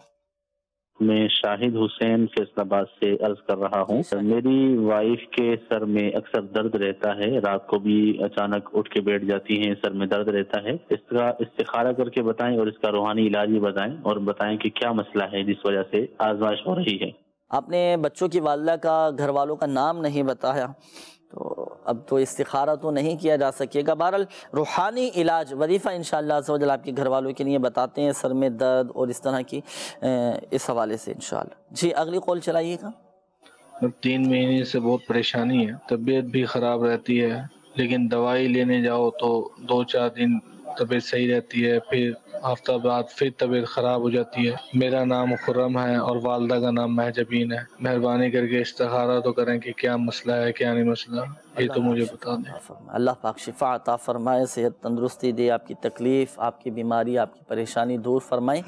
میں شاہد حسین فیصل آباد سے عرض کر رہا ہوں۔ میری وائف کے سر میں اکثر درد رہتا ہے، رات کو بھی اچانک اٹھ کے بیٹھ جاتی ہیں، سر میں درد رہتا ہے۔ اس کا استخارہ کر کے بتائیں اور اس کا روحانی علاج بھی بتائیں، اور بتائیں کہ کیا مسئلہ ہے جس وجہ سے آزمائش ہو رہی ہے۔ آپ نے بچوں کی والدہ کا، گھر والوں کا نام نہیں بتایا، تو اب تو استخارہ تو نہیں کیا جا سکے گا۔ بہرحال روحانی علاج وظیفہ انشاءاللہ عز و جل آپ کے گھر والوں کے لیے بتاتے ہیں، سر میں درد اور اس طرح کی اس حوالے سے انشاءاللہ۔ جی اگلی کال چلائیے گا۔ 3 مہینے سے بہت پریشانی ہے، طبیعت بھی خراب رہتی ہے، لیکن دوائی لینے جاؤ تو 2-4 دن طبیعت صحیح رہتی ہے، پھر ہفتہ بعد پھر طبیعت خراب ہو جاتی ہے۔ میرا نام خرم ہے اور والدہ کا نام مہجبین ہے۔ مہربانی کر کے استخارہ تو کریں کہ کیا مسئلہ ہے کیا نہیں مسئلہ، یہ تو مجھے بتا دیں۔ اللہ پاک شفا عطا فرمائے، صحت تندرستی دے، آپ کی تکلیف، آپ کی بیماری، آپ کی پریشانی دور فرمائے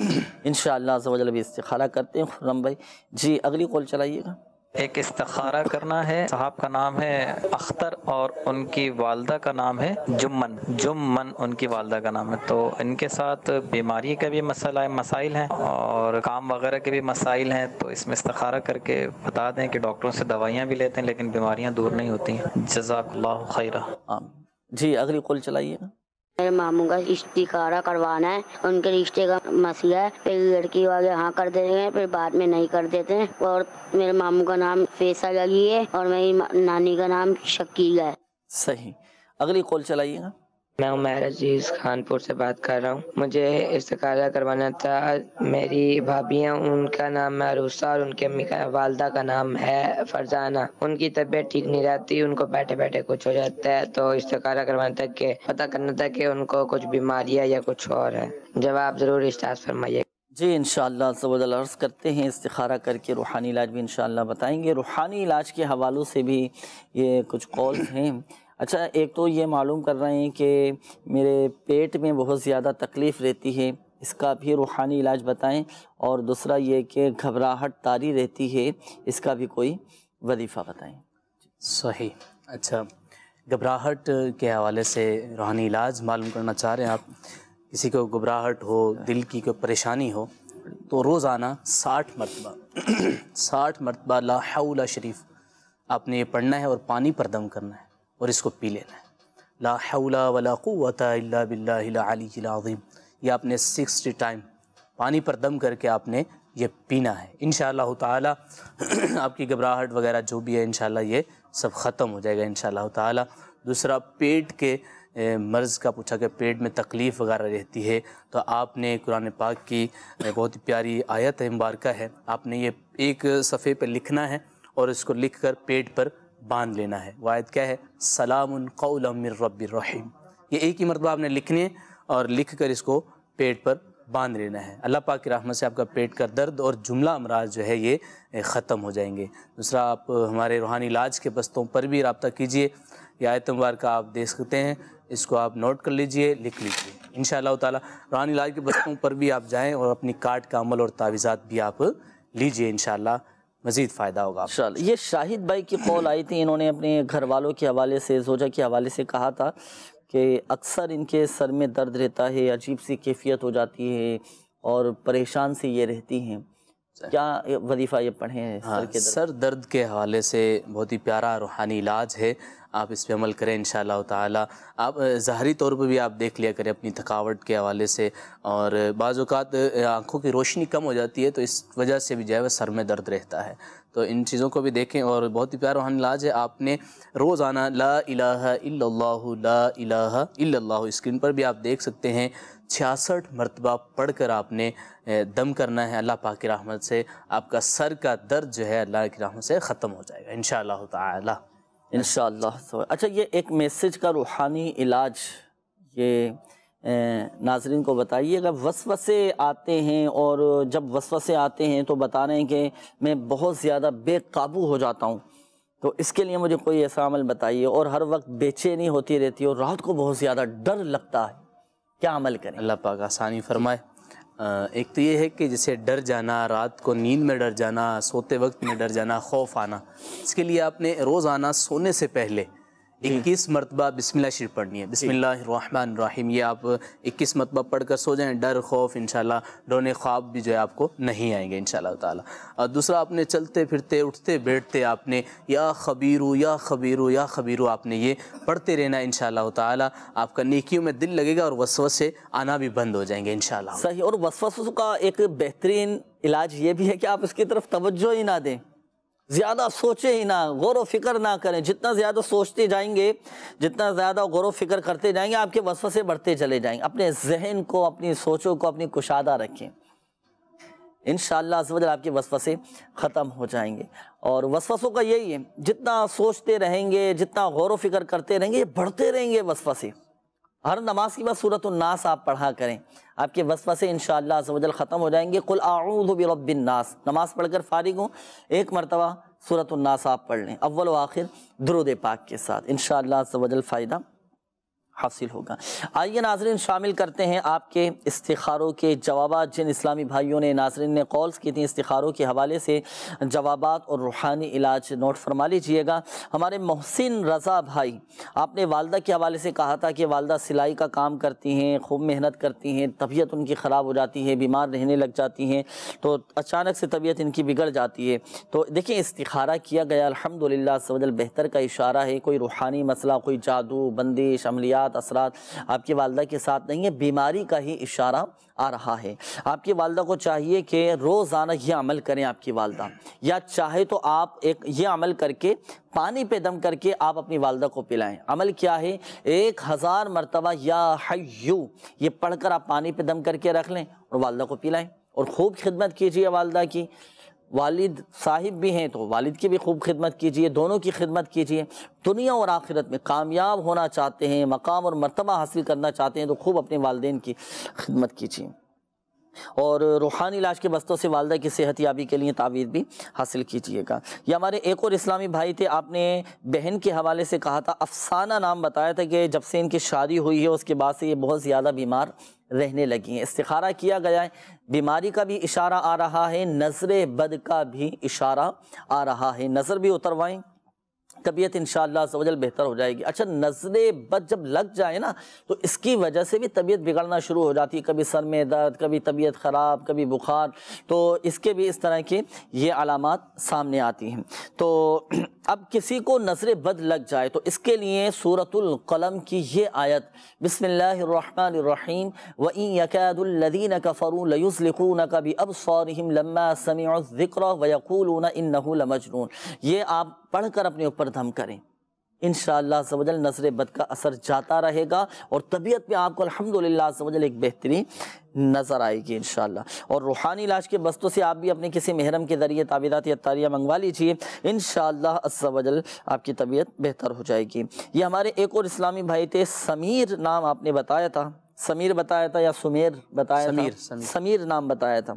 انشاءاللہ عز و جل۔ بھی استخارہ کرتے ہیں خرم بھائی۔ جی اگلی کال چلائیے گا۔ ایک استخارہ کرنا ہے، صاحب کا نام ہے اختر اور ان کی والدہ کا نام ہے جمن ان کی والدہ کا نام ہے۔ تو ان کے ساتھ بیماری کا بھی مسائل ہیں اور کام وغیرہ کے بھی مسائل ہیں، تو اس میں استخارہ کر کے بتا دیں کہ ڈاکٹروں سے دوائیاں بھی لیتے ہیں لیکن بیماریاں دور نہیں ہوتی ہیں۔ جزاک اللہ خیرہ۔ جی اگلی کال چلائیے گا۔ میرے ماموں کا استخارہ کروانا ہے، ان کے رشتے کا مسئلہ ہے، پھر لڑکی والے ہاں کر دیتے ہیں، پھر بعد میں نہیں کر دیتے ہیں۔ اور میرے ماموں کا نام فیصل علی ہے اور میری نانی کا نام شکیل ہے۔ صحیح، اگلی کال چلائیے گا۔ میں عمیر عزیز خانپور سے بات کر رہا ہوں، مجھے استخارہ کروانا تھا۔ میری بھابیاں، ان کا نام ہے عروسہ اور ان کی امی کا والدہ کا نام ہے فرزانہ۔ ان کی طبیعت ٹھیک نہیں رہتی، ان کو بیٹھے بیٹھے کچھ ہو جاتا ہے، تو استخارہ کروانا تھا کہ پتہ کرنا تھا کہ ان کو کچھ بیماری ہے یا کچھ اور ہے۔ جواب ضرور ارشاد فرمائیے۔ جی انشاءاللہ عز و جل عرض کرتے ہیں، استخارہ کر کے روحانی علاج بھی انشاءاللہ بتائیں گے۔ روحانی علاج کے حوالوں سے بھی یہ کچھ کالز ہیں۔ اچھا، ایک تو یہ معلوم کر رہے ہیں کہ میرے پیٹ میں بہت زیادہ تکلیف رہتی ہے، اس کا بھی روحانی علاج بتائیں، اور دوسرا یہ کہ گھبراہٹ طاری رہتی ہے، اس کا بھی کوئی وظیفہ بتائیں۔ صحیح۔ اچھا، گھبراہٹ کے حوالے سے روحانی علاج معلوم کرنا چاہ رہے ہیں آپ۔ کسی کو گھبراہٹ ہو، دل کی کوئی پریشانی ہو، تو روزانہ 60 مرتبہ لا حول شریف آپ نے یہ پڑھنا ہے اور پانی پر دم کرنا ہے اور اس کو پی لینا ہے۔ لا حول ولا قوة الا باللہ العلی العظیم. یہ آپ نے 60 ٹائم پانی پر دم کر کے آپ نے یہ پینا ہے. انشاءاللہ تعالی آپ کی گھبراہٹ وغیرہ جو بھی ہے انشاءاللہ یہ سب ختم ہو جائے گا انشاءاللہ تعالی. دوسرا پیٹ کے مرض کا پوچھا کہ پیٹ میں تکلیف وغیرہ رہتی ہے تو آپ نے قرآن پاک کی بہت ہی پیاری آیت مبارکہ ہے، آپ نے یہ ایک صفحے پہ لکھنا ہے اور اس کو لکھ کر پیٹ پر باندھ لینا ہے. وہ آیت کیا ہے؟ سلام قولا من رب الرحیم. یہ ایک ہی مرتبہ آپ نے لکھنی ہے اور لکھ کر اس کو پیٹ پر باندھ لینا ہے. اللہ پاک کی رحمت سے آپ کا پیٹ کا درد اور جملہ امراض جو ہے یہ ختم ہو جائیں گے. دوسرا آپ ہمارے روحانی علاج کے بستوں پر بھی رابطہ کیجئے. یہ آیت مبارکہ آپ دیکھ سکتے ہیں، اس کو آپ نوٹ کر لیجئے، لکھ لیجئے. انشاءاللہ تعالی روحانی علاج کے بستوں پر بھی آپ جائیں اور اپنی کارڈ کا عمل اور تعویذات بھی آپ لیجئے، انشاءاللہ مزید فائدہ ہوگا. یہ شاہد بھائی کی قول آئی تھی، انہوں نے اپنے گھر والوں کے حوالے سے، زوجہ کے حوالے سے کہا تھا کہ اکثر ان کے سر میں درد رہتا ہے، عجیب سی کیفیت ہو جاتی ہے اور پریشان سے یہ رہتی ہیں. کیا وظیفہ یہ پڑھیں ہیں؟ سر درد کے حوالے سے بہت ہی پیارا روحانی علاج ہے، آپ اس پہ عمل کریں انشاءاللہ تعالی. آپ ظاہری طور پر بھی آپ دیکھ لیا کریں اپنی تھکاوٹ کے حوالے سے، اور بعض اوقات آنکھوں کی روشنی کم ہو جاتی ہے تو اس وجہ سے بھی جو ہے وہ سر میں درد رہتا ہے. تو ان چیزوں کو بھی دیکھیں، اور بہت ہی پیارا روحانی علاج ہے. آپ نے روزانہ لا الہ الا اللہ لا الہ الا اللہ اسکرین پر بھی آپ دیکھ سکتے ہیں 66 مرتبہ پڑھ کر آپ نے دم کرنا ہے. اللہ پاک کی رحمت سے آپ کا سر کا درد جو ہے اللہ کی رحمت سے ختم ہو جائے گا انشاءاللہ تعالی. انشاءاللہ. اچھا، یہ ایک میسج کا روحانی علاج یہ ناظرین کو بتائیے گا. وسوسے آتے ہیں، اور جب وسوسے آتے ہیں تو بتا رہے ہیں کہ میں بہت زیادہ بے قابو ہو جاتا ہوں، تو اس کے لیے مجھے کوئی ایسا عمل بتائیے. اور ہر وقت بے چینی ہوتی رہتی ہے اور رات کو بہت زیادہ ڈر لگتا ہے، کیا عمل کریں؟ اللہ پاک آسانی فرمائے. ایک تو یہ ہے کہ جسے ڈر جانا، رات کو نیند میں ڈر جانا، سوتے وقت میں ڈر جانا، خوف آنا، اس کے لیے آپ نے روزانہ سونے سے پہلے 21 مرتبہ بسم اللہ شریف پڑھنی ہے. بسم اللہ الرحمن الرحیم. یہ آپ 21 مرتبہ پڑھ کر سو جائیں، ڈر خوف انشاءاللہ ڈرونے خواب بھی جو ہے آپ کو نہیں آئیں گے انشاءاللہ تعالی. اور دوسرا آپ نے چلتے پھرتے اٹھتے بیٹھتے آپ نے یا خبیرو یا خبیرو یا خبیرو آپ نے یہ پڑھتے رہنا انشاءاللہ تعالی. آپ کا نیکیوں میں دل لگے گا اور وسوسے آنا بھی بند ہو جائیں گے انشاءاللہ. صحیح. اور وسوسوں کا ایک بہترین علاج یہ بھی ہے کہ آپ اس کی طرف توجہ ہی نہ دیں، زیادہ سوچیں ہی نہ، غور و فکر نہ کریں. جتنا زیادہ سوچتے جائیں گے، جتنا زیادہ غور و فکر کرتے جائیں گے، آپ کے وسوسے بڑھتے چلے جائیں گے. اپنے ذہن کو، اپنی سوچوں کو اپنی کشادہ رکھیں، انشاءاللہ عز و جل آپ کے وسوسے ختم ہو جائیں گے. اور وسوسوں کا یہی ہے، جتنا سوچتے رہیں گے، جتنا غور و فکر کرتے رہیں گے، یہ بڑھتے رہیں گے وسوسے. ہر نماز کی بعد سورۃ الناس آپ پڑھا کریں، آپ کے وسوسے انشاءاللہ عز و جل ختم ہو جائیں گے. قل اعوذ برب الناس، نماز پڑھ کر فارغ ہوں، ایک مرتبہ سورۃ الناس آپ پڑھ لیں اول و آخر درود پاک کے ساتھ، انشاءاللہ عز و جل فائدہ حاصل ہوگا. آئیے ناظرین شامل کرتے ہیں آپ کے استخاروں کے جوابات. جن اسلامی بھائیوں نے، ناظرین نے کالز کی تھیں استخاروں کے حوالے سے، جوابات اور روحانی علاج نوٹ فرما لیجئے گا. ہمارے محسن رضا بھائی، آپ نے والدہ کے حوالے سے کہا تھا کہ والدہ سلائی کا کام کرتی ہیں، خوب محنت کرتی ہیں، طبیعت ان کی خراب ہو جاتی ہے، بیمار رہنے لگ جاتی ہیں، تو اچانک سے طبیعت ان کی بگڑ جاتی ہے. تو دیکھیں استخارہ کیا گیا، الحمدللہ عز و جل بہتر کا اشارہ ہے. کوئی روحانی مسئلہ، کوئی جادو بندش عملیات اثرات آپ کی والدہ کے ساتھ نہیں ہے، بیماری کا ہی اشارہ آ رہا ہے. آپ کی والدہ کو چاہیے کہ روزانہ یہ عمل کریں. آپ کی والدہ یا چاہے تو آپ ایک یہ عمل کر کے پانی پہ دم کر کے آپ اپنی والدہ کو پلائیں. عمل کیا ہے؟ 1000 مرتبہ یا حیو یہ پڑھ کر آپ پانی پہ دم کر کے رکھ لیں اور والدہ کو پلائیں، اور خوب خدمت کیجیے والدہ کی. والد صاحب بھی ہیں تو والد کی بھی خوب خدمت کیجیے، دونوں کی خدمت کیجیے. دنیا اور آخرت میں کامیاب ہونا چاہتے ہیں، مقام اور مرتبہ حاصل کرنا چاہتے ہیں تو خوب اپنے والدین کی خدمت کیجیے. اور روحانی علاج کے بستوں سے والدہ کی صحت یابی کے لیے تعویذ بھی حاصل کیجیے گا. یہ ہمارے ایک اور اسلامی بھائی تھے، آپ نے بہن کے حوالے سے کہا تھا، افسانہ نام بتایا تھا کہ جب سے ان کی شادی ہوئی ہے اس کے بعد سے یہ بہت زیادہ بیمار رہنے لگی ہیں. استخارہ کیا گیا ہے، بیماری کا بھی اشارہ آ رہا ہے، نظر بد کا بھی اشارہ آ رہا ہے. نظر بھی اتروائیں، طبیعت انشاءاللہ عز و جل بہتر ہو جائے گی. اچھا، نظر بد جب لگ جائے نا تو اس کی وجہ سے بھی طبیعت بگڑنا شروع ہو جاتی ہے، کبھی سر میں درد، کبھی طبیعت خراب، کبھی بخار، تو اس کے بھی اس طرح کے یہ علامات سامنے آتی ہیں. تو اب کسی کو نظر بد لگ جائے تو اس کے لیے سورۃ القلم کی یہ آیت بسم اللہ الرحمن الرحیم وَإِن يَكَادُ الَّذِينَ كَفَرُوا لَيُزْلِقُونَكَ بِأَبْصَارِهِمْ لَمَّا سَمِعُوا الذِّكْرَ وَيَقُولُونَ إِنَّهُ لَمَجْنُونَ، یہ آپ پڑھ کر اپنے اوپر دھم کریں، انشاءاللہ عز و جل نظر بد کا اثر جاتا رہے گا اور طبیعت میں آپ کو الحمدللہ عز و جل ایک بہترین نظر آئے گی انشاءاللہ۔ اور روحانی علاج کے بستوں سے آپ بھی اپنے کسی محرم کے ذریعے تعویذات عطاریہ منگوا لیجئے، انشاءاللہ عز و جل آپ کی طبیعت بہتر ہو جائے گی۔ یہ ہمارے ایک اور اسلامی بھائی تھے، سمیر نام آپ نے بتایا تھا، سمیر بتایا تھا یا سمیر بتایا تھا؟ سمیر نام بتایا تھا۔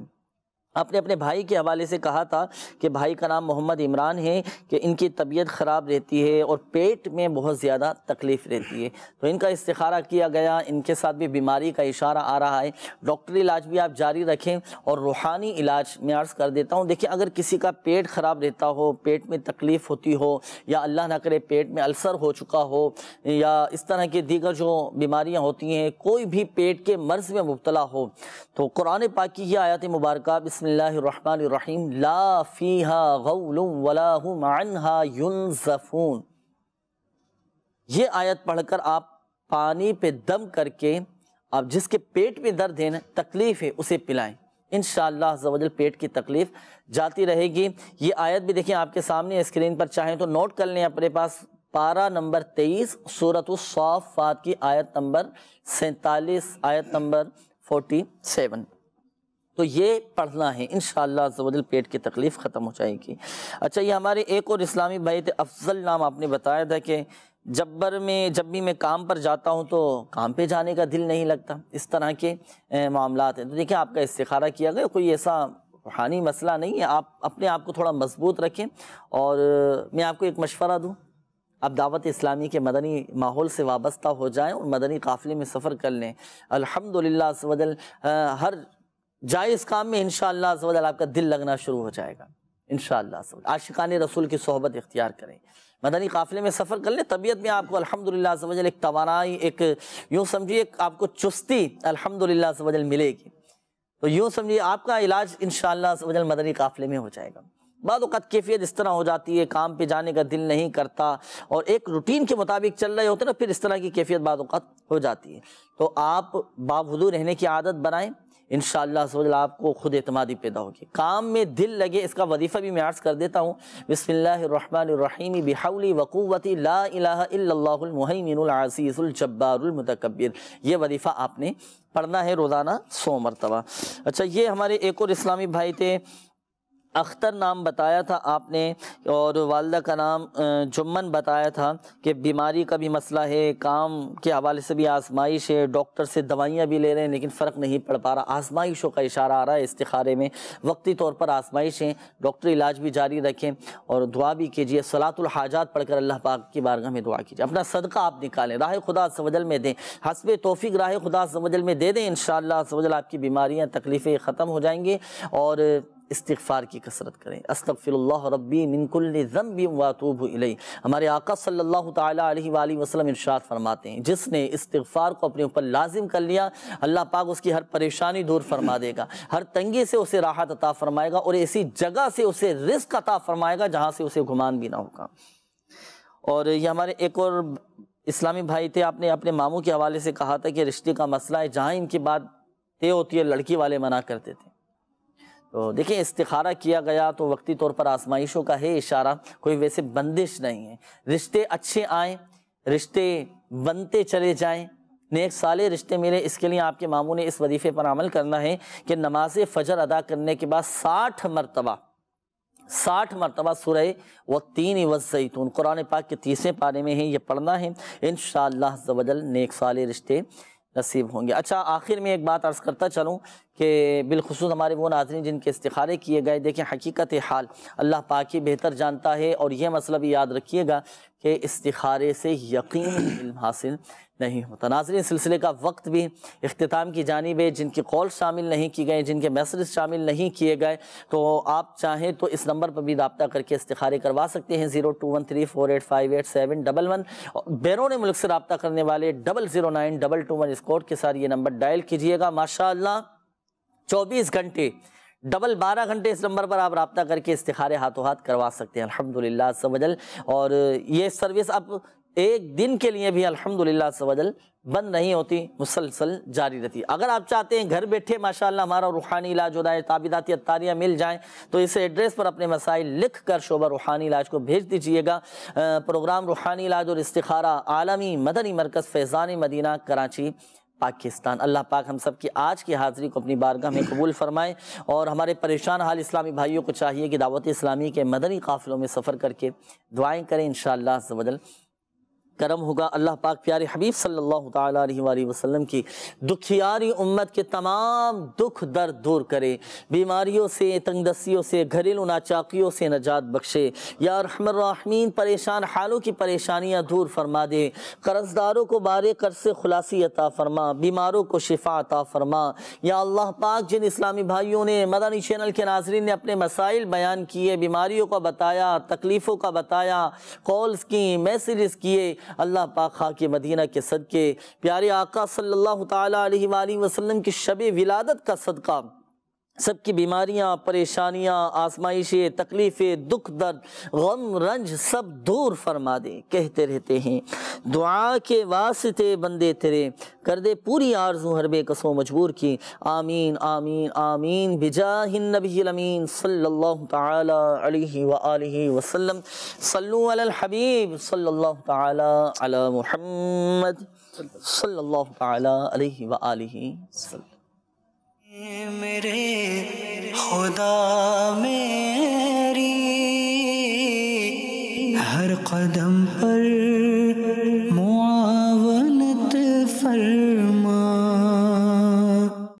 آپ نے اپنے بھائی کے حوالے سے کہا تھا کہ بھائی کا نام محمد عمران ہے، کہ ان کی طبیعت خراب رہتی ہے اور پیٹ میں بہت زیادہ تکلیف رہتی ہے، تو ان کا استخارہ کیا گیا، ان کے ساتھ بھی بیماری کا اشارہ آ رہا ہے۔ ڈاکٹری علاج بھی آپ جاری رکھیں اور روحانی علاج میں عرض کر دیتا ہوں، دیکھیں اگر کسی کا پیٹ خراب رہتا ہو، پیٹ میں تکلیف ہوتی ہو، یا اللہ نہ کرے پیٹ میں السر ہو چکا ہو، یا اس طرح کے دیگر جو بیماریاں ہوتی ہیں، کوئی بھی پیٹ کے مرض میں مبتلا ہو، تو قرآن پاک کی یہ آیات مبارکہ بسم اللہ الرحمن الرحیم لا فیہا غول ولا ہم عنہا ینزفون، یہ آیت پڑھ کر آپ پانی پہ دم کر کے آپ جس کے پیٹ میں درد ہے، تکلیف ہے، اسے پلائیں، انشاءاللہ عز و جل پیٹ کی تکلیف جاتی رہے گی۔ یہ آیت بھی دیکھیں آپ کے سامنے اسکرین پر، چاہیں تو نوٹ کر لیں اپنے پاس، پارہ نمبر 23 سورۃ الصافات کی آیت نمبر 47، آیت نمبر 47، تو یہ پڑھنا ہے، انشاءاللہ عز و جل پیٹ کی تکلیف ختم ہو جائے گی۔ اچھا، یہ ہمارے ایک اور اسلامی بھائی تھے، افضل نام آپ نے بتایا تھا کہ جب بھی میں کام پر جاتا ہوں تو کام پہ جانے کا دل نہیں لگتا، اس طرح کے معاملات ہیں۔ تو دیکھیں آپ کا استخارہ کیا گیا، کوئی ایسا روحانی مسئلہ نہیں ہے، آپ اپنے آپ کو تھوڑا مضبوط رکھیں، اور میں آپ کو ایک مشورہ دوں، آپ دعوت اسلامی کے مدنی ماحول سے وابستہ ہو جائیں اور مدنی قافلے میں سفر کر لیں، الحمدللہ عز و جل ہر جائز کام میں انشاءاللہ عز و جل آپ کا دل لگنا شروع ہو جائے گا، انشاءاللہ عز و جل۔ عاشقان رسول کی صحبت اختیار کریں، مدنی قافلے میں سفر کر لیں، طبیعت میں آپ کو الحمدللہ عز و جل ایک توانائی، ایک یوں سمجھیے آپ کو چستی الحمدللہ عز و جل ملے گی، تو یوں سمجھیے آپ کا علاج انشاءاللہ عز و جل مدنی قافلے میں ہو جائے گا۔ بعض اوقات کیفیت اس طرح ہو جاتی ہے، کام پہ جانے کا دل نہیں کرتا اور ایک روٹین کے مطابق چل رہے ہوتے ہیں نا، پھر اس طرح کی کیفیت بعض اوقات ہو جاتی ہے، تو آپ باوضو رہنے کی عادت بنائیں، انشاءاللہ عز و جل آپ کو خود اعتمادی پیدا ہوگی، کام میں دل لگے۔ اس کا وظیفہ بھی میں عرض کر دیتا ہوں، بسم اللہ الرحمن الرحیم بحولی وقوتی لا الہ الا اللہ المہیمن العزیز الجبار المتکبر، یہ وظیفہ آپ نے پڑھنا ہے روزانہ 100 مرتبہ۔ اچھا، یہ ہمارے ایک اور اسلامی بھائی تھے، اختر نام بتایا تھا آپ نے، اور والدہ کا نام جمن بتایا تھا کہ بیماری کا بھی مسئلہ ہے، کام کے حوالے سے بھی آزمائش ہے، ڈاکٹر سے دوائیاں بھی لے رہے ہیں لیکن فرق نہیں پڑ پا رہا، آزمائشوں کا اشارہ آ رہا ہے استخارے میں، وقتی طور پر آزمائشیں، ڈاکٹری علاج بھی جاری رکھیں اور دعا بھی کیجیے، صلاۃ الحاجات پڑھ کر اللہ پاک کی بارگاہ میں دعا کیجیے، اپنا صدقہ آپ نکالیں، راہ خدا عز و جل میں دیں، حسب توفیق راہ خدا عز و جل میں دے دیں، انشاءاللہ عز و جل آپ کی بیماریاں تکلیفیں ختم ہو جائیں گی، اور استغفار کی کثرت کریں، استغفر اللہ ربی من کل ذنب واتوب الیہ۔ ہمارے آقا صلی اللہ تعالیٰ علیہ وآلہ وسلم ارشاد فرماتے ہیں، جس نے استغفار کو اپنے اوپر لازم کر لیا، اللہ پاک اس کی ہر پریشانی دور فرما دے گا، ہر تنگی سے اسے راحت عطا فرمائے گا، اور ایسی جگہ سے اسے رزق عطا فرمائے گا جہاں سے اسے گمان بھی نہ ہوگا۔ اور یہ ہمارے ایک اور اسلامی بھائی تھے، آپ نے اپنے ماموں کے حوالے سے کہا تھا کہ رشتے کا مسئلہ ہے، جہاں ان کی بات طے ہوتی ہے لڑکی والے منع کرتے تھے، تو دیکھیں استخارہ کیا گیا تو وقتی طور پر آزمائشوں کا ہے اشارہ، کوئی ویسے بندش نہیں ہے، رشتے اچھے آئیں، رشتے بنتے چلے جائیں، نیک صالح رشتے ملے، اس کے لیے آپ کے ماموں نے اس وظیفے پر عمل کرنا ہے کہ نماز فجر ادا کرنے کے بعد 60 مرتبہ سورہ والتین والزیتون قرآن پاک کے 30ویں پارے میں ہے، یہ پڑھنا ہے، انشاءاللہ عز و جل نیک صالح رشتے نصیب ہوں گے۔ اچھا، آخر میں ایک بات عرض کرتا چلوں کہ بالخصوص ہمارے وہ ناظرین جن کے استخارے کیے گئے، دیکھیں حقیقت حال اللہ پاک ہی بہتر جانتا ہے، اور یہ مسئلہ بھی یاد رکھیے گا کہ استخارے سے یقین علم حاصل نہیں ہوتا۔ ناظرین، سلسلے کا وقت بھی اختتام کی جانب ہے، جن کے قول شامل نہیں کی گئے، جن کے میسیج شامل نہیں کیے گئے، تو آپ چاہیں تو اس نمبر پر بھی رابطہ کر کے استخارے کروا سکتے ہیں، 0213485811، بیرون ملک سے رابطہ کرنے والے 009221 اس کوڈ کے ساتھ یہ نمبر ڈائل کیجئے گا۔ ماشاءاللہ 24 گھنٹے 12 گھنٹے اس نمبر پر آپ رابطہ کر کے استخارے ہاتھوں ہاتھ کروا سکتے ہیں الحمدللہ عز و جل۔ اور یہ سروس اب ایک دن کے لیے بھی الحمدللہ عز و جل بند نہیں ہوتی، مسلسل جاری رہتی ہے۔ اگر آپ چاہتے ہیں گھر بیٹھے ماشاءاللہ ہمارا روحانی علاج ہو جائے، تعویذاتی عطاریاں مل جائیں، تو اس ایڈریس پر اپنے مسائل لکھ کر شعبہ روحانی علاج کو بھیج دیجئے گا۔ پروگرام روحانی علاج اور استخارہ عالمی مدنی مرکز فیضان مدینہ کراچی پاکستان۔ اللہ پاک ہم سب کی آج کی حاضری کو اپنی بارگاہ میں قبول فرمائے، اور ہمارے پریشان حال اسلامی بھائیوں کو چاہیے کہ دعوت اسلامی کے مدنی قافلوں میں سفر کر کے دعائیں کریں، انشاءاللہ عز و جل کرم ہوگا۔ اللہ پاک پیارے حبیب صلی اللہ تعالیٰ علیہ وآلہ وسلم کی دکھیاری امت کے تمام دکھ درد دور کرے، بیماریوں سے، تنگ دستیوں سے، گھریلو ناچاقیوں سے نجات بخشے۔ یا ارحم الراحمین پریشان حالوں کی پریشانیاں دور فرما دے، قرض داروں کو بارے قرض سے خلاصی عطا فرما، بیماروں کو شفا عطا فرما۔ یا اللہ پاک جن اسلامی بھائیوں نے مدنی چینل کے ناظرین نے اپنے مسائل بیان کیے، بیماریوں کا بتایا، تکلیفوں کا بتایا، کالز کی، میسیجز کیے، اللہ پاک خاک مدینہ کے صدقے، پیارے آقا صلی اللہ تعالیٰ علیہ وآلہ وسلم کی شب ولادت کا صدقہ سب کی بیماریاں، پریشانیاں، آزمائشیں، تکلیفیں، دکھ درد، غم رنج سب دور فرما دے۔ کہتے رہتے ہیں دعا کے واسطے بندے تیرے، کر دے پوری آرزو ہر بے کسو مجبور کی، آمین آمین آمین بجاہ النبی الامین صلی اللہ تعالی علیہ وآلہ وسلم۔ صلو علی الحبیب صلی اللہ تعالی علی محمد صلی اللہ تعالی علیہ وآلہ وسلم۔ میرے خدا میری ہر قدم پر